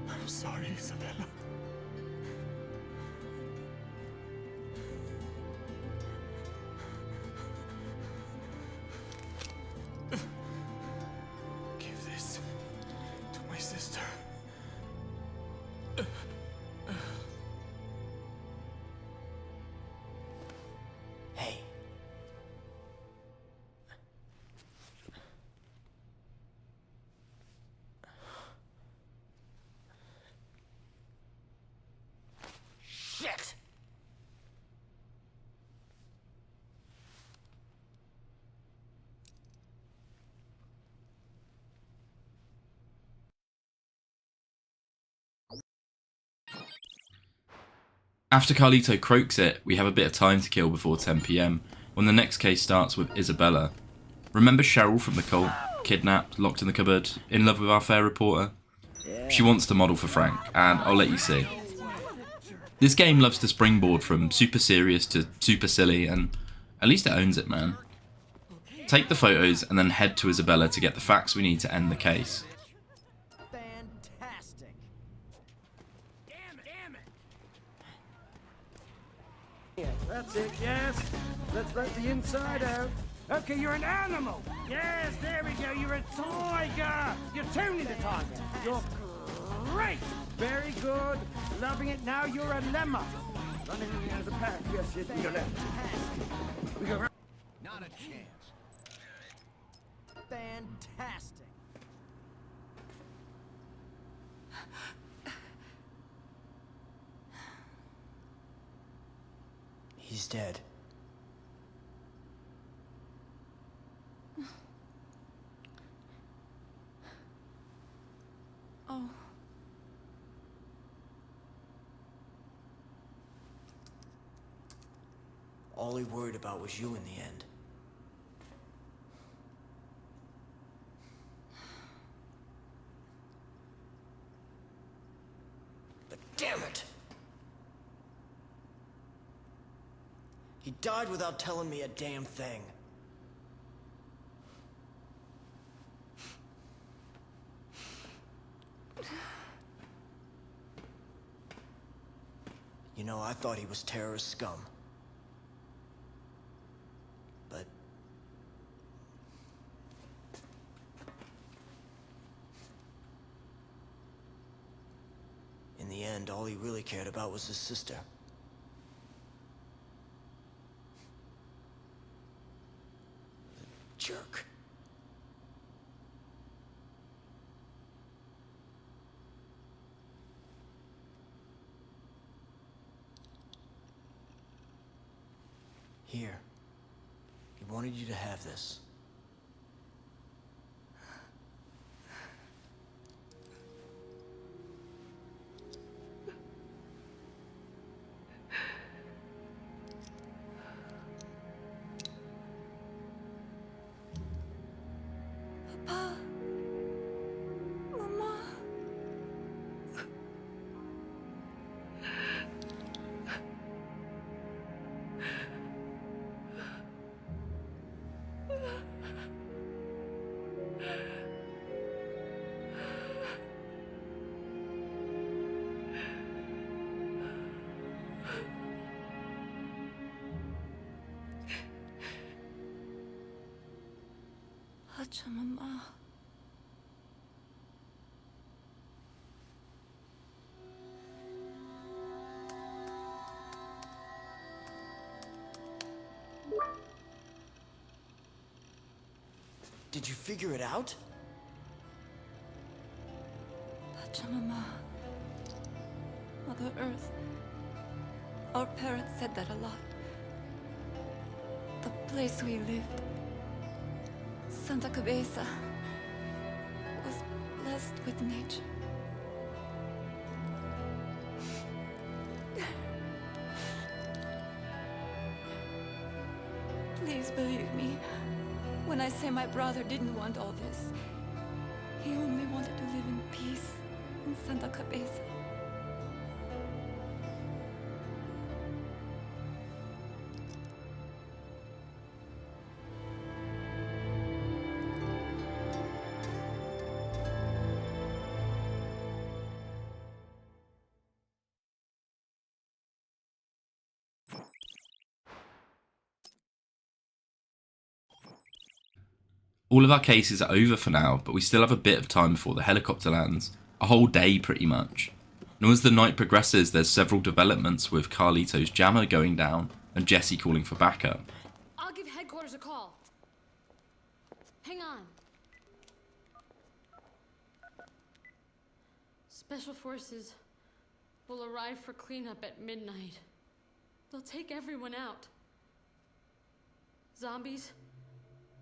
I'm sorry, Isabella. Give this to my sister. Hey. After Carlito croaks it, we have a bit of time to kill before 10 PM, when the next case starts with Isabella. Remember Cheryl from the cult? Kidnapped, locked in the cupboard, in love with our fair reporter? She wants to model for Frank, and I'll let you see. This game loves to springboard from super serious to super silly, and at least it owns it, man. Take the photos and then head to Isabella to get the facts we need to end the case. Fantastic. That's it, yes. Let's let the inside out. Okay, you're an animal. Yes, there we go. You're a tiger. You're Tony the tiger. You're great. Very good. Loving it. Now you're a lemma. Running as a pack. Yes, yes, we go left. We go right. Not a chance. Fantastic. He's dead. Oh. All he worried about was you in the end. But damn it! He died without telling me a damn thing. You know, I thought he was terrorist scum. But... in the end, all he really cared about was his sister. The jerk. Here. He wanted you to have this. Papa. Mama. Hacha, Mama. Did you figure it out? Pachamama. Mother Earth. Our parents said that a lot. The place we lived, Santa Cabeza, was blessed with nature. Please believe me when I say my brother didn't want all this. He only wanted to live in peace in Santa Cabeza. All of our cases are over for now, but we still have a bit of time before the helicopter lands. A whole day pretty much. And as the night progresses, there's several developments with Carlito's jammer going down and Jesse calling for backup. I'll give headquarters a call. Hang on. Special forces will arrive for cleanup at midnight. They'll take everyone out. Zombies,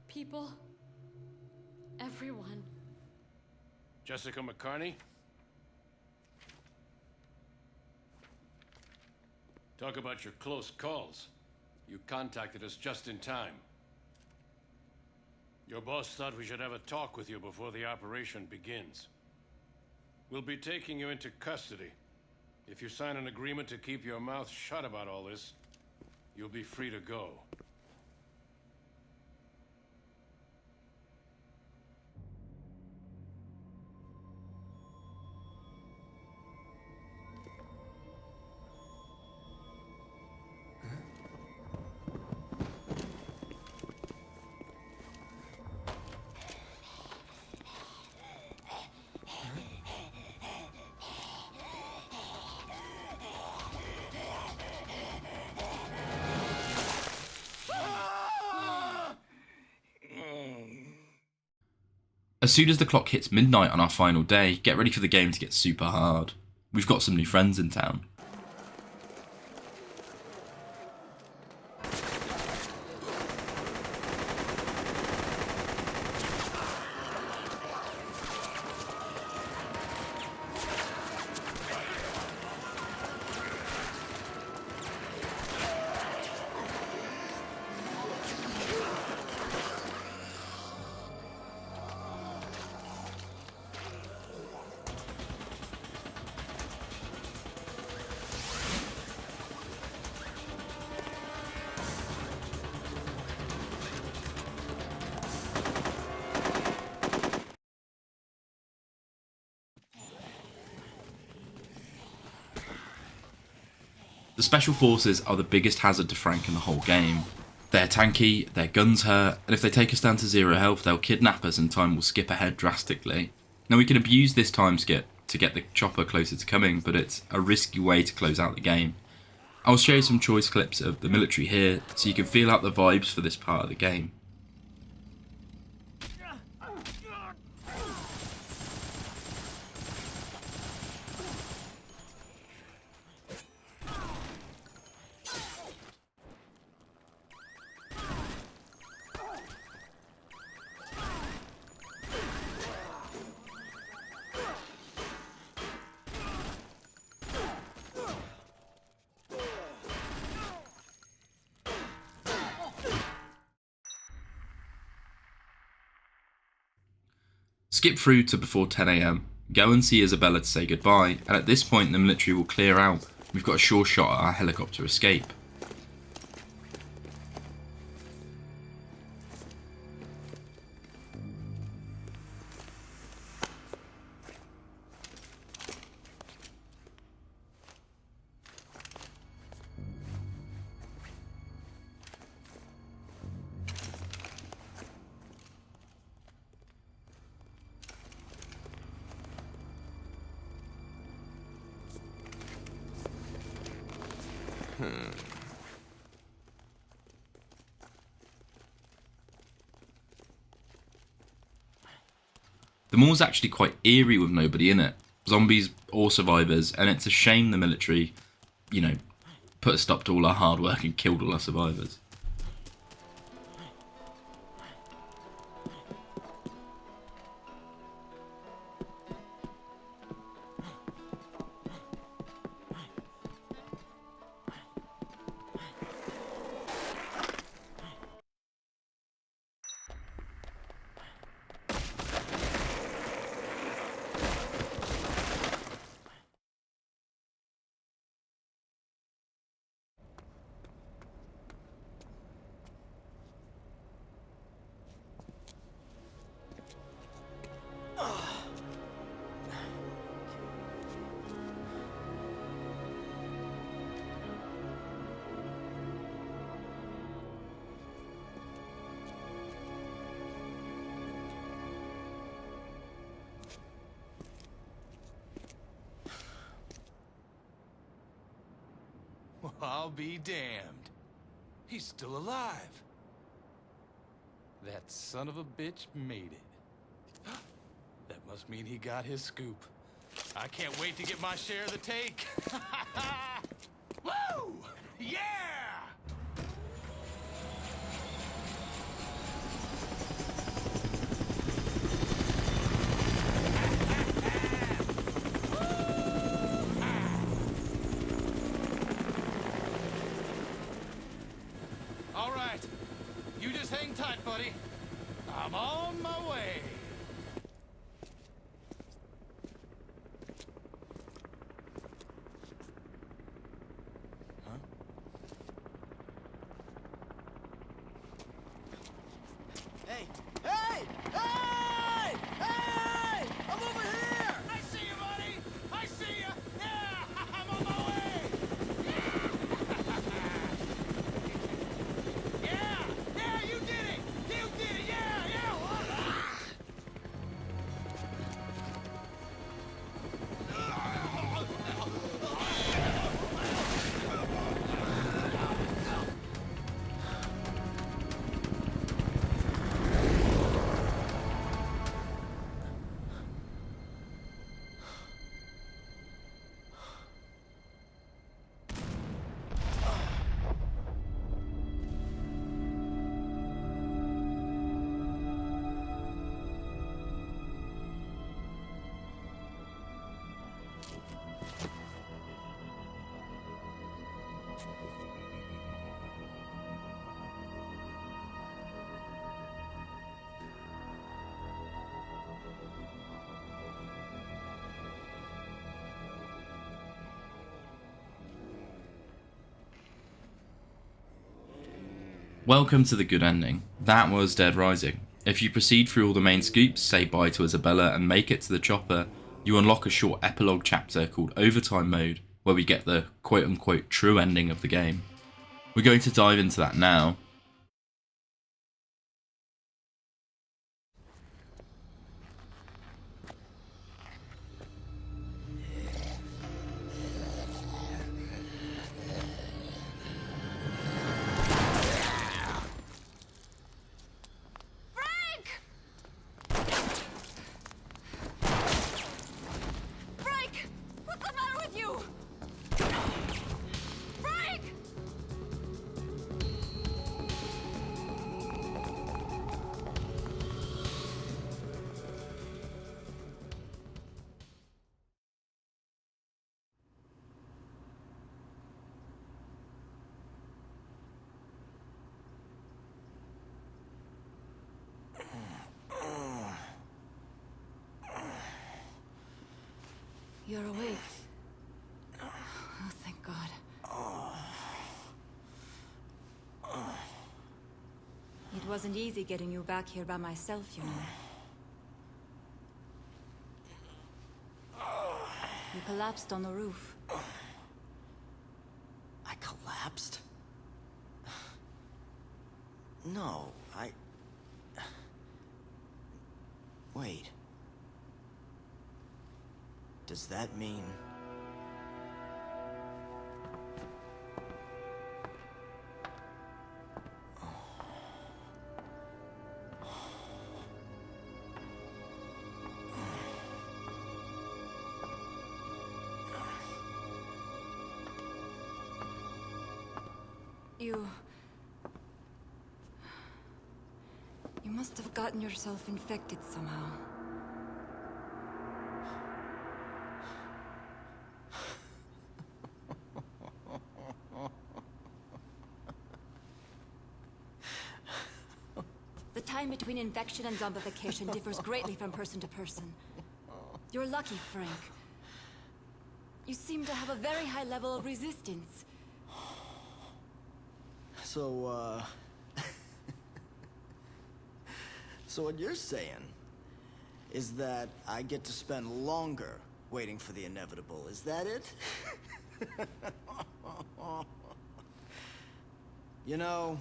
people, everyone. Jessica McCartney? Talk about your close calls. You contacted us just in time. Your boss thought we should have a talk with you before the operation begins. We'll be taking you into custody. If you sign an agreement to keep your mouth shut about all this, you'll be free to go. As soon as the clock hits midnight on our final day, get ready for the game to get super hard. We've got some new friends in town. The Special Forces are the biggest hazard to Frank in the whole game. They're tanky, their guns hurt, and if they take us down to 0 health, they'll kidnap us and time will skip ahead drastically. Now we can abuse this time skip to get the chopper closer to coming, but it's a risky way to close out the game. I'll show you some choice clips of the military here, so you can feel out the vibes for this part of the game. Skip through to before 10 AM, go and see Isabella to say goodbye, and at this point the military will clear out. We've got a sure shot at our helicopter escape. The mall's actually quite eerie with nobody in it. Zombies or survivors, and it's a shame the military, put a stop to all our hard work and killed all our survivors. I'll be damned. He's still alive. That son of a bitch made it. That must mean he got his scoop. I can't wait to get my share of the take. Woo! Yeah! buddy. I'm on my way. Hey! Hey! Hey! Hey! I'm over here! I see you, buddy! I see you! Yeah! I'm on my way! Yeah! Yeah, you did it! You did it! Yeah! Yeah! Welcome to the good ending. That was Dead Rising. If you proceed through all the main scoops, say bye to Isabella and make it to the chopper, you unlock a short epilogue chapter called Overtime Mode, where we get the quote-unquote true ending of the game. We're going to dive into that now. You're awake. Oh, thank God. It wasn't easy getting you back here by myself, you know. You collapsed on the roof. I collapsed? No, Wait. Does that mean... You must have gotten yourself infected somehow. The time between infection and zombification differs greatly from person to person. You're lucky, Frank. You seem to have a very high level of resistance. So, So what you're saying is that I get to spend longer waiting for the inevitable, is that it? You know,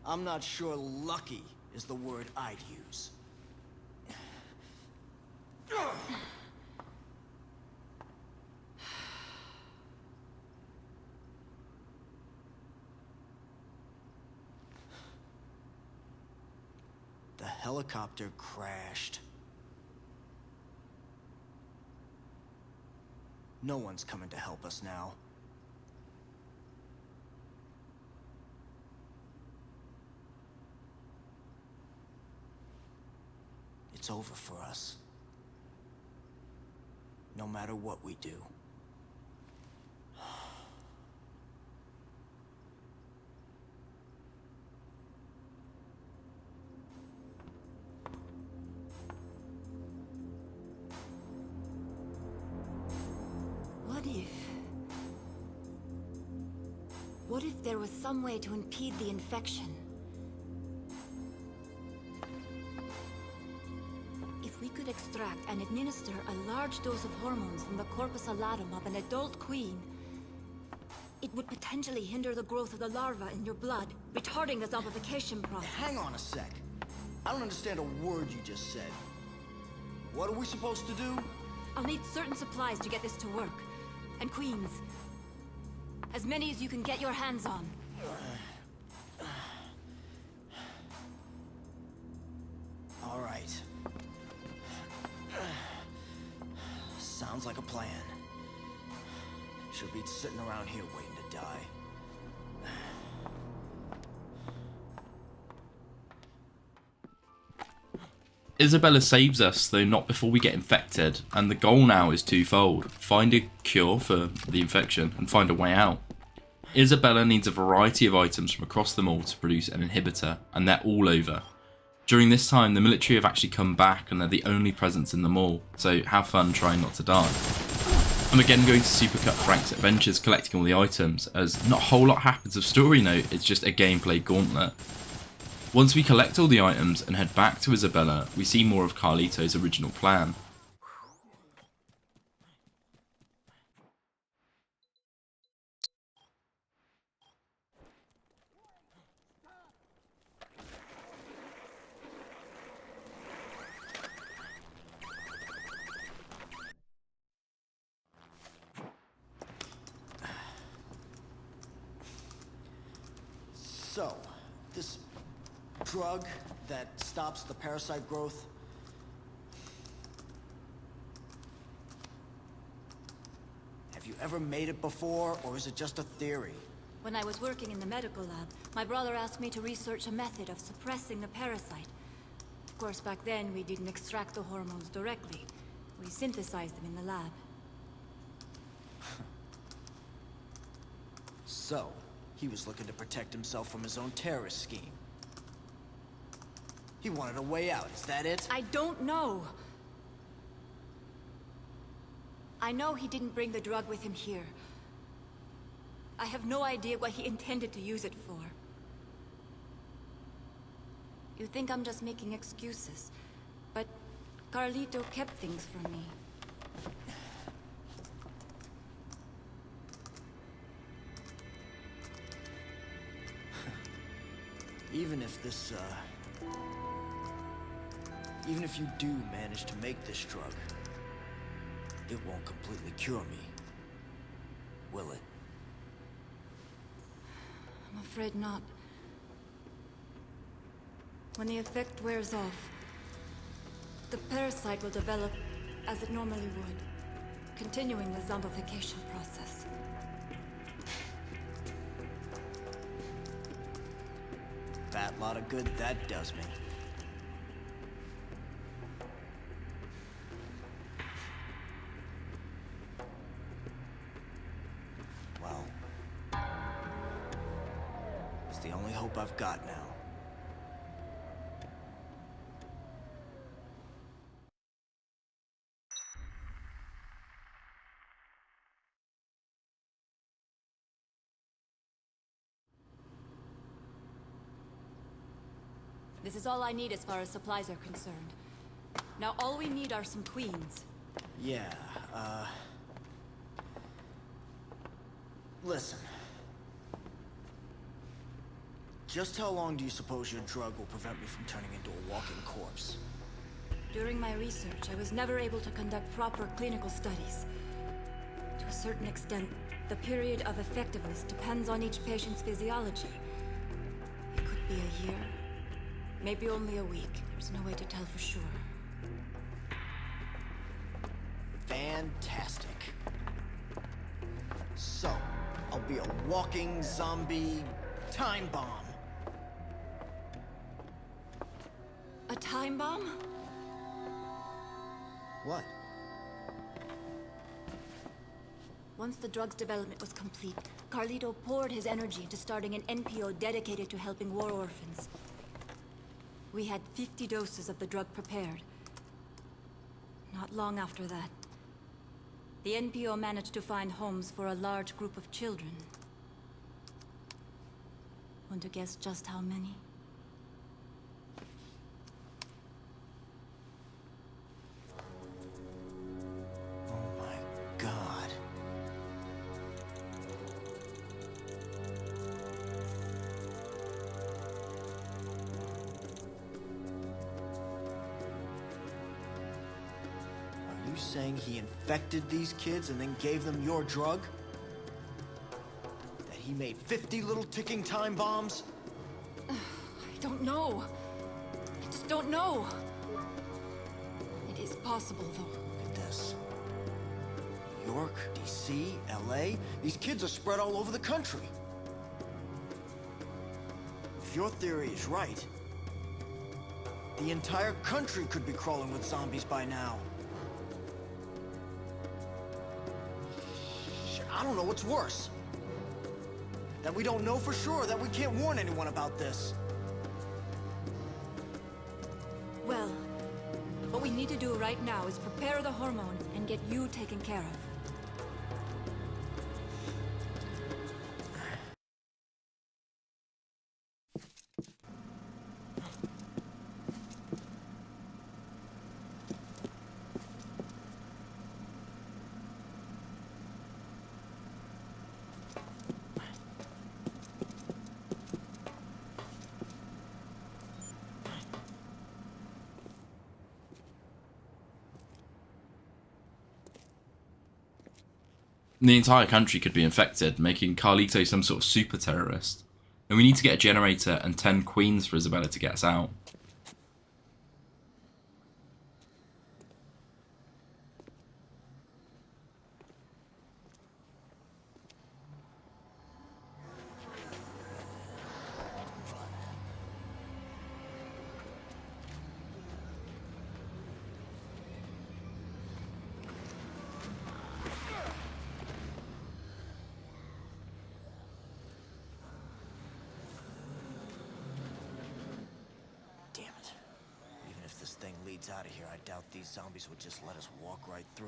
I'm not sure lucky is the word I'd use. The helicopter crashed. No one's coming to help us now. It's over for us. No matter what we do. What if there was some way to impede the infection? If we could extract and administer a large dose of hormones from the corpus allatum of an adult queen, it would potentially hinder the growth of the larva in your blood, retarding the zombification process. Hang on a sec. I don't understand a word you just said. What are we supposed to do? I'll need certain supplies to get this to work. And queens. As many as you can get your hands on. All right. Sounds like a plan. She'll be sitting around here waiting to die. Isabella saves us, though not before we get infected, and the goal now is twofold: find a cure for the infection and find a way out. Isabella needs a variety of items from across the mall to produce an inhibitor, and they're all over. During this time, the military have actually come back and they're the only presence in the mall, so have fun trying not to die. I'm again going to supercut Frank's adventures collecting all the items, as not a whole lot happens of story note, it's just a gameplay gauntlet. Once we collect all the items and head back to Isabella, we see more of Carlito's original plan. So, this drug that stops the parasite growth, have you ever made it before, or is it just a theory? When I was working in the medical lab, my brother asked me to research a method of suppressing the parasite. Of course, back then we didn't extract the hormones directly. We synthesized them in the lab. So, he was looking to protect himself from his own terrorist scheme. He wanted a way out, is that it? I don't know. I know he didn't bring the drug with him here. I have no idea what he intended to use it for. You think I'm just making excuses, but Carlito kept things from me. Even if you do manage to make this drug, it won't completely cure me, will it? I'm afraid not. When the effect wears off, the parasite will develop as it normally would, continuing the zombification process. Fat lot of good that does me. Well, it's the only hope I've got now. This is all I need as far as supplies are concerned. Now all we need are some queens. Yeah, listen. Just how long do you suppose your drug will prevent me from turning into a walking corpse? During my research, I was never able to conduct proper clinical studies. To a certain extent, the period of effectiveness depends on each patient's physiology. It could be a year, maybe only a week. There's no way to tell for sure. Fantastic. So, I'll be a walking zombie time bomb. A time bomb? What? Once the drug's development was complete, Carlito poured his energy into starting an NPO dedicated to helping war orphans. We had 50 doses of the drug prepared. Not long after that, The NPO managed to find homes for a large group of children. Want to guess just how many? Oh my God. Are you saying he infected these kids and then gave them your drug? That he made 50 little ticking time bombs? I don't know. I just don't know. It is possible, though. Look at this. New York, D.C., L.A. These kids are spread all over the country. If your theory is right, the entire country could be crawling with zombies by now. Shit, I don't know what's worse. That we don't know for sure, that we can't warn anyone about this. Well, what we need to do right now is prepare the hormone and get you taken care of. The entire country could be infected, making Carlito some sort of super terrorist. And we need to get a generator and 10 queens for Isabella to get us out. Out of here, I doubt these zombies would just let us walk right through.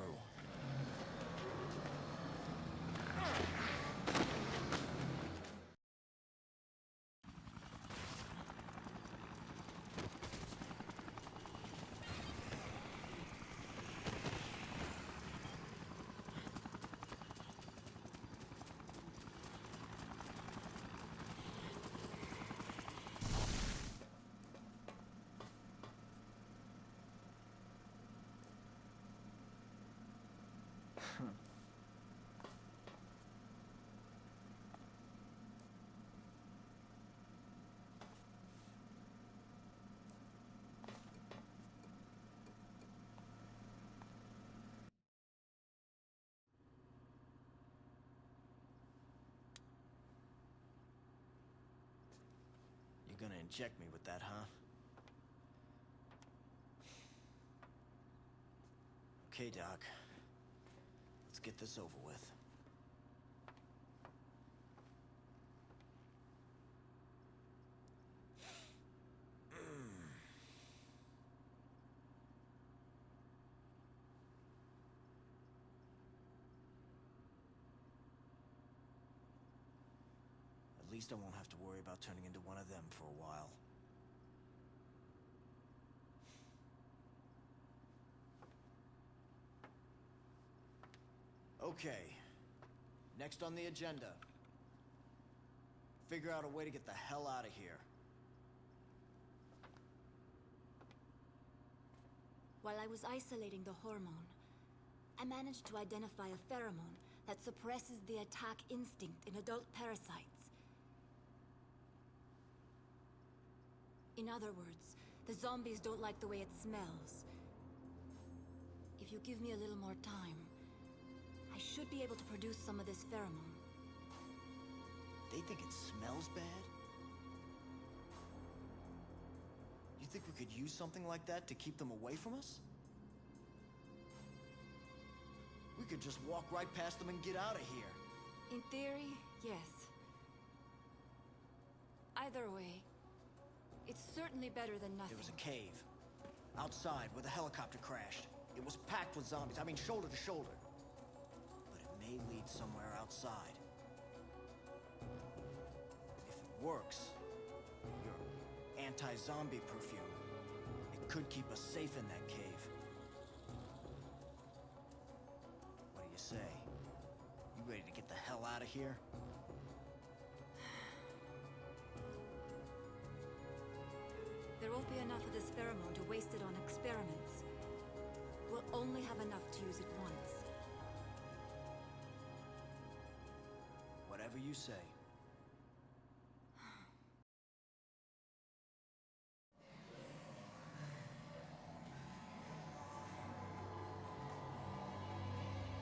You're gonna inject me with that, huh? Okay, Doc. Let's get this over with. At least I won't have to worry about turning into one of them for a while. Okay. Next on the agenda. Figure out a way to get the hell out of here. While I was isolating the hormone, I managed to identify a pheromone that suppresses the attack instinct in adult parasites. In other words, the zombies don't like the way it smells. If you give me a little more time, I should be able to produce some of this pheromone. They think it smells bad? You think we could use something like that to keep them away from us? We could just walk right past them and get out of here. In theory, yes. Either way, it's certainly better than nothing. There was a cave. Outside, where the helicopter crashed. It was packed with zombies. I mean, shoulder to shoulder. may lead somewhere outside. If it works, your anti-zombie perfume, it could keep us safe in that cave. What do you say? You ready to get the hell out of here? There won't be enough of this pheromone to waste it on experiments. We'll only have enough to use it once. Whatever you say.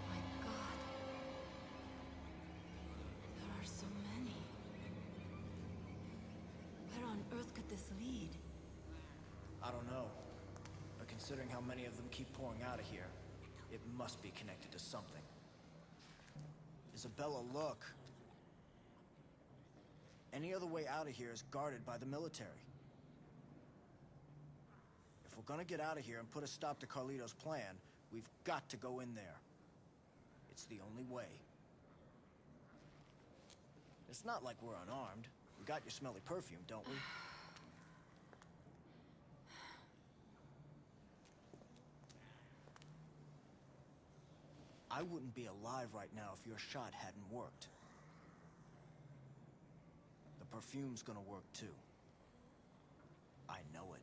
My God. There are so many. Where on earth could this lead? I don't know. But considering how many of them keep pouring out of here, it must be connected to something. Isabella, look. Any other way out of here is guarded by the military. If we're gonna get out of here and put a stop to Carlito's plan, we've got to go in there. It's the only way. It's not like we're unarmed. We got your smelly perfume, don't we? I wouldn't be alive right now if your shot hadn't worked. The perfume's gonna work too. I know it.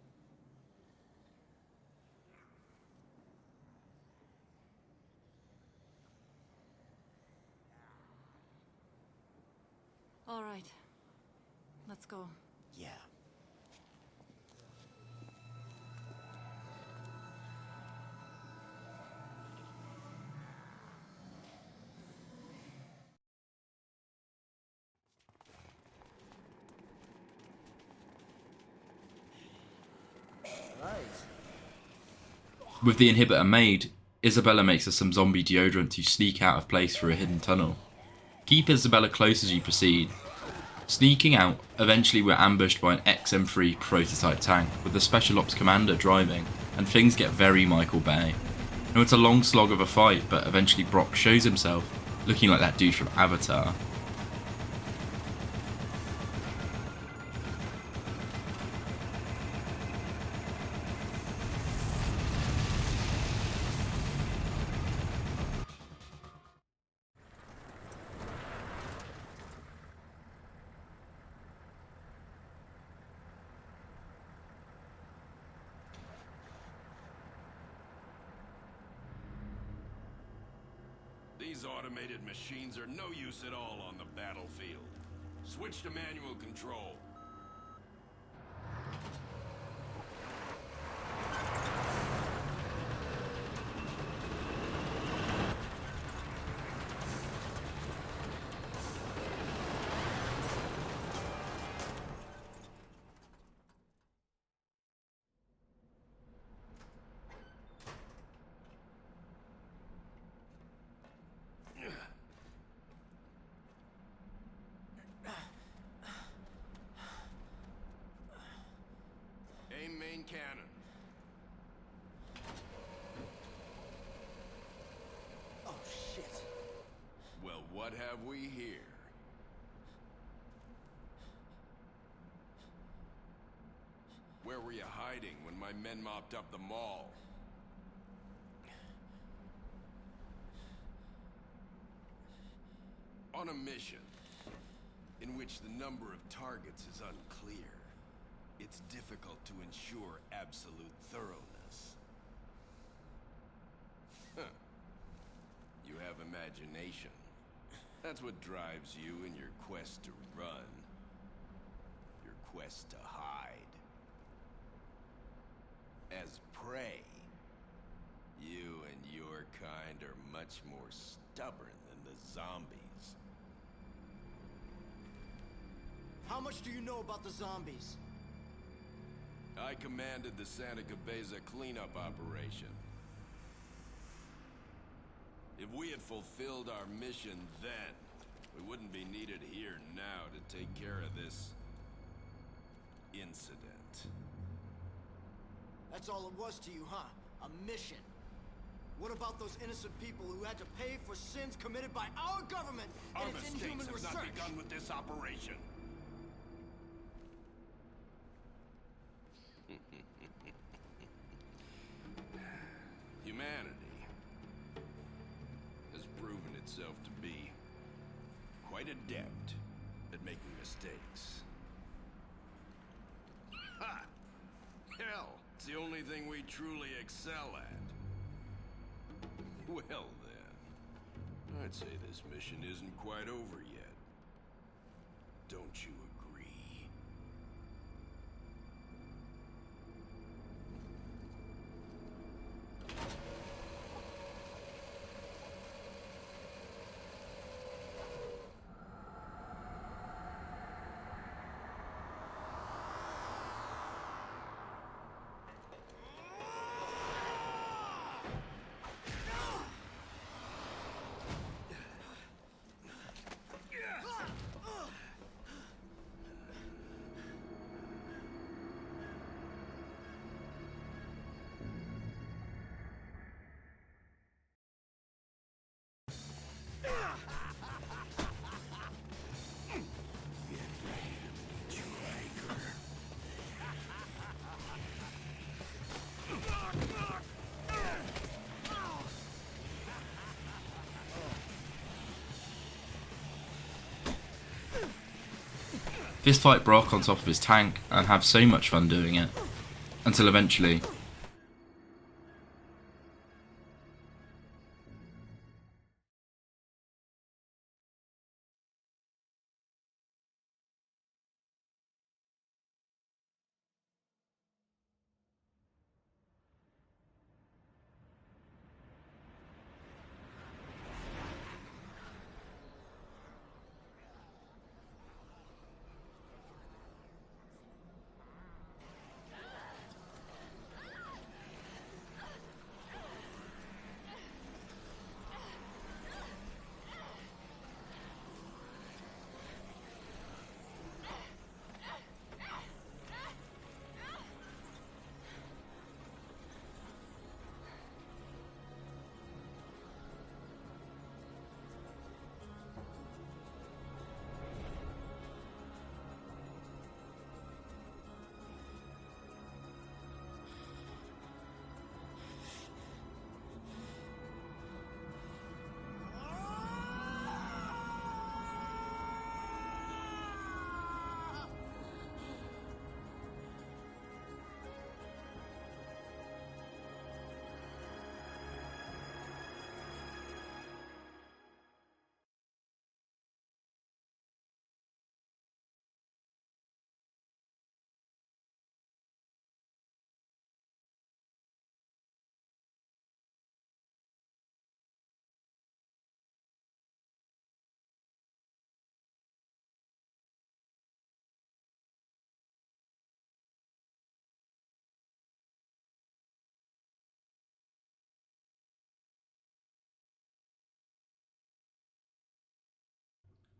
All right. Let's go. Yeah. With the inhibitor made, Isabella makes us some zombie deodorant to sneak out of place through a hidden tunnel. Keep Isabella close as you proceed. Sneaking out, eventually we're ambushed by an XM3 prototype tank with the Special Ops Commander driving, and things get very Michael Bay. Now it's a long slog of a fight, but eventually Brock shows himself, looking like that dude from Avatar. These automated machines are no use at all on the battlefield. Switch to manual control. Aim main cannon. Oh, shit. Well, what have we here? Where were you hiding when my men mopped up the mall? On a mission in which the number of targets is unclear, it's difficult to ensure absolute thoroughness. Huh. You have imagination. That's what drives you in your quest to run. Your quest to hide. As prey, you and your kind are much more stubborn than the zombies. How much do you know about the zombies? I commanded the Santa Cabeza cleanup operation. If we had fulfilled our mission then, we wouldn't be needed here now to take care of this incident. That's all it was to you, huh? A mission. What about those innocent people who had to pay for sins committed by our government Our and its inhuman mistakes have research? not begun with this operation. Humanity has proven itself to be quite adept at making mistakes. Ha! Hell, it's the only thing we truly excel at. Well then, I'd say this mission isn't quite over yet. Don't you agree? Fistfight Brock on top of his tank and have so much fun doing it, until eventually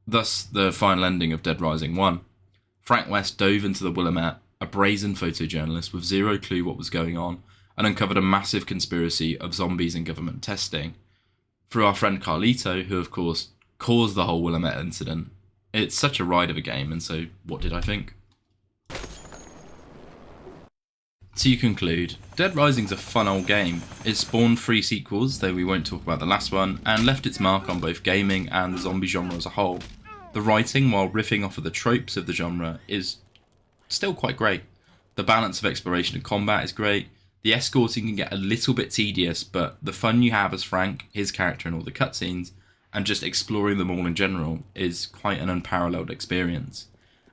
thus the final ending of Dead Rising 1. Frank West dove into the Willamette, a brazen photojournalist with zero clue what was going on, and uncovered a massive conspiracy of zombies and government testing. Through our friend Carlito, who of course caused the whole Willamette incident. It's such a ride of a game, and so what did I think? To conclude, Dead Rising's a fun old game. It spawned 3 sequels, though we won't talk about the last one, and left its mark on both gaming and the zombie genre as a whole. The writing, while riffing off of the tropes of the genre, is still quite great. The balance of exploration and combat is great. The escorting can get a little bit tedious, but the fun you have as Frank, his character and all the cutscenes, and just exploring them all in general, is quite an unparalleled experience.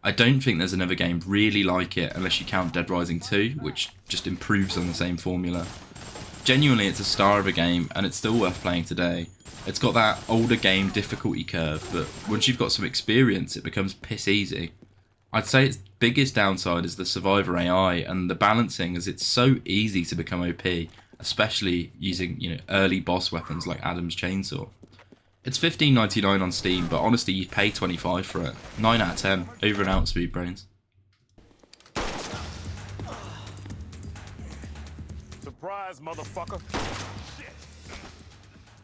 I don't think there's another game really like it unless you count Dead Rising 2, which just improves on the same formula. Genuinely, it's a star of a game, and it's still worth playing today. It's got that older game difficulty curve, but once you've got some experience, it becomes piss easy. I'd say its biggest downside is the survivor AI and the balancing, as it's so easy to become OP, especially using early boss weapons like Adam's chainsaw. It's $15.99 on Steam, but honestly, you'd pay $25 for it. 9 out of 10. Over and out, Speedbrains. Surprise, motherfucker. Shit.